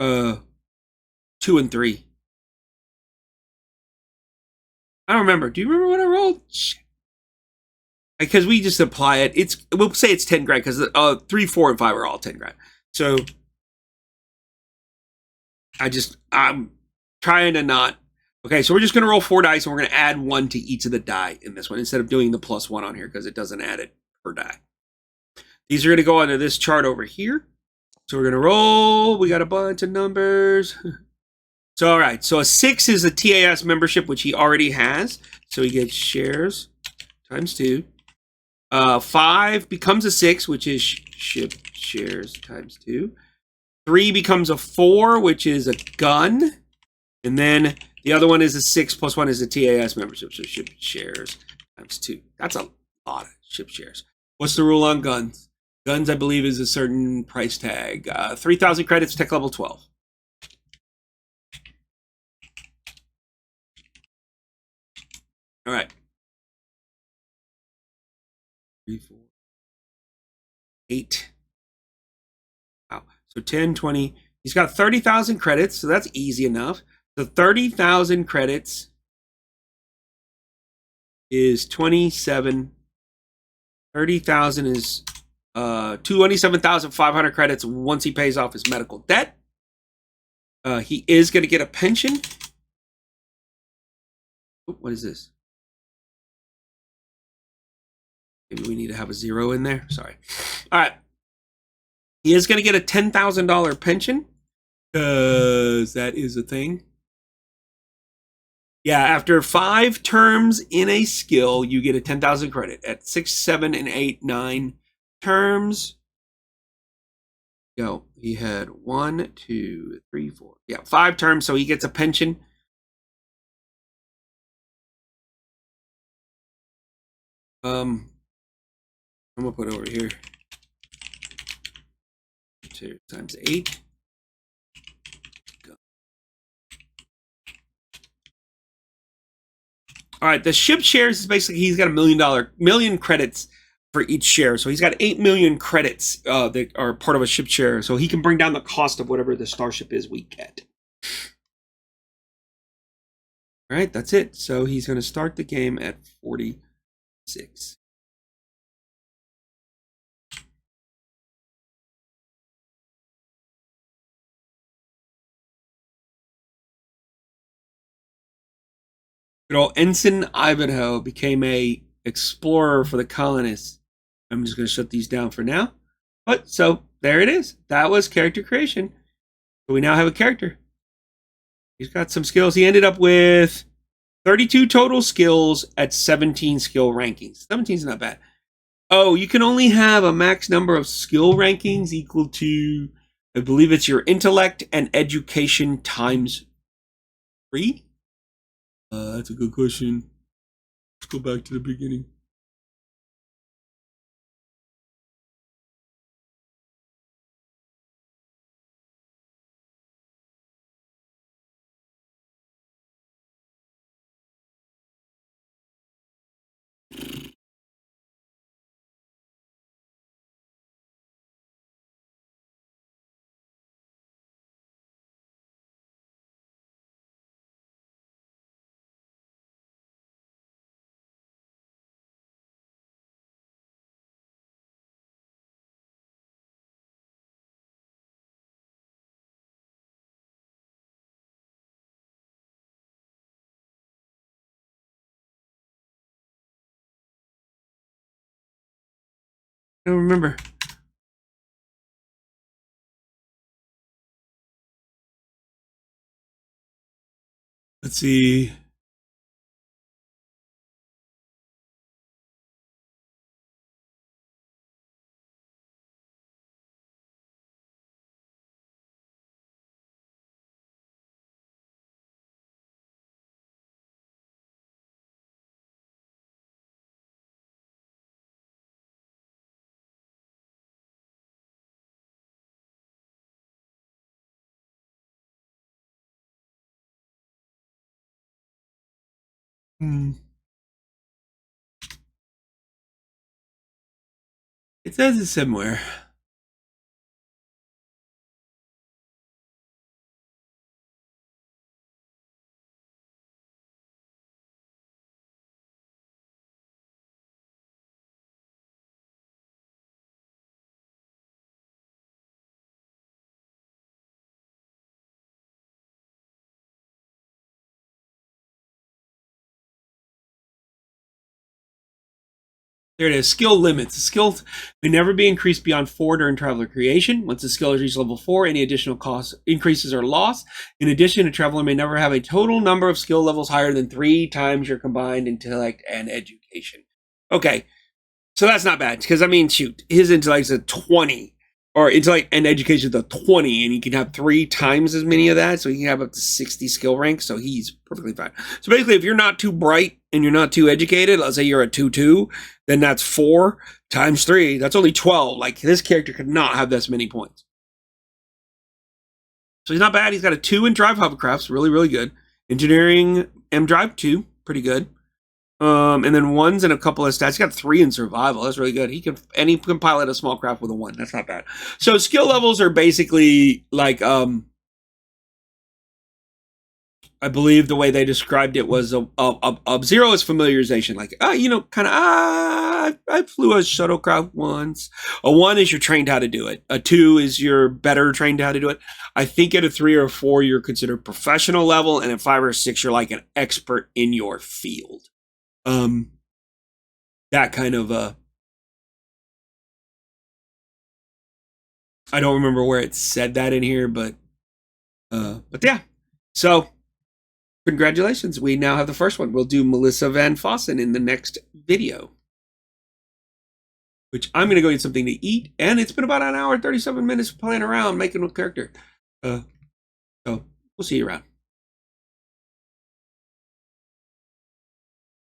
2 and 3. I don't remember. Do you remember what I rolled? Because we just apply it. We'll say it's 10 grand because 3, 4, and 5 are all 10 grand. So I'm trying to not. Okay, so we're just going to roll 4 dice and we're going to add 1 to each of the die in this one instead of doing the +1 on here because it doesn't add it per die. These are going to go onto this chart over here. So we're going to roll. We got a bunch of numbers. So, all right. So a 6 is a TAS membership, which he already has. So he gets shares times 2. 5 becomes a 6, which is ship shares times 2. 3 becomes a 4, which is a gun. And then the other one is a 6 plus 1 is a TAS membership. So ship shares times 2. That's a lot of ship shares. What's the rule on guns? Guns, I believe, is a certain price tag. 3,000 credits, tech level 12. All right. 3, 4, 8. Wow. So 10, 20. He's got 30,000 credits, so that's easy enough. So 30,000 credits is 27. 30,000 is 27,500 credits once he pays off his medical debt. He is going to get a pension. Oh, what is this? Maybe we need to have a 0 in there. Sorry. All right. He is going to get a $10,000 pension because that is a thing. Yeah, after 5 terms in a skill, you get a 10,000 credit. At 6, 7, and 8, 9 terms. Go. He had 1, 2, 3, 4. Yeah, 5 terms, so he gets a pension. I'm gonna put it over here. 2 times 8. Go. All right, the ship shares is basically he's got $1 million credits for each share. So he's got 8 million credits that are part of a ship share. So he can bring down the cost of whatever the starship is we get. All right, that's it. So he's going to start the game at 46. Good old Ensign Ivanhoe became a explorer for the colonists. I'm just going to shut these down for now. But so there it is. That was character creation. So we now have a character. He's got some skills. He ended up with 32 total skills at 17 skill rankings. 17 is not bad. Oh, you can only have a max number of skill rankings equal to, I believe it's your intellect and education times 3. That's a good question. Let's go back to the beginning. I don't remember. Let's see. Hmm. It says it's somewhere. There it is. Skill limits. The skills may never be increased beyond 4 during traveler creation. Once the skill is reached level 4, any additional cost increases are lost. In addition, a traveler may never have a total number of skill levels higher than 3 times your combined intellect and education. Okay, so that's not bad, because I mean, shoot, his intellect's a 20, or intellect and education is a 20, and he can have 3 times as many of that, so he can have up to 60 skill ranks, so he's perfectly fine. So basically, if you're not too bright and you're not too educated, let's say you're a 2-2, then that's 4 times 3, that's only 12. Like, this character could not have this many points. So he's not bad. He's got a 2 in drive hovercrafts, really, really good. Engineering M drive 2, pretty good. And then 1s and a couple of stats. He's got 3 in survival. That's really good. He can pilot a small craft with a 1. That's not bad. So skill levels are basically like I believe the way they described it was a 0 is familiarization, like kind of I flew a shuttlecraft once. A 1 is you're trained how to do it. A 2 is you're better trained how to do it. I think at a 3 or a 4 you're considered professional level, and at 5 or 6 you're like an expert in your field. That kind of I don't remember where it said that in here, but yeah. So congratulations, we now have the first one. We'll do Melissa Van Fossen in the next video, which I'm gonna go get something to eat, and it's been about an hour 37 minutes playing around making a character. So we'll see you around.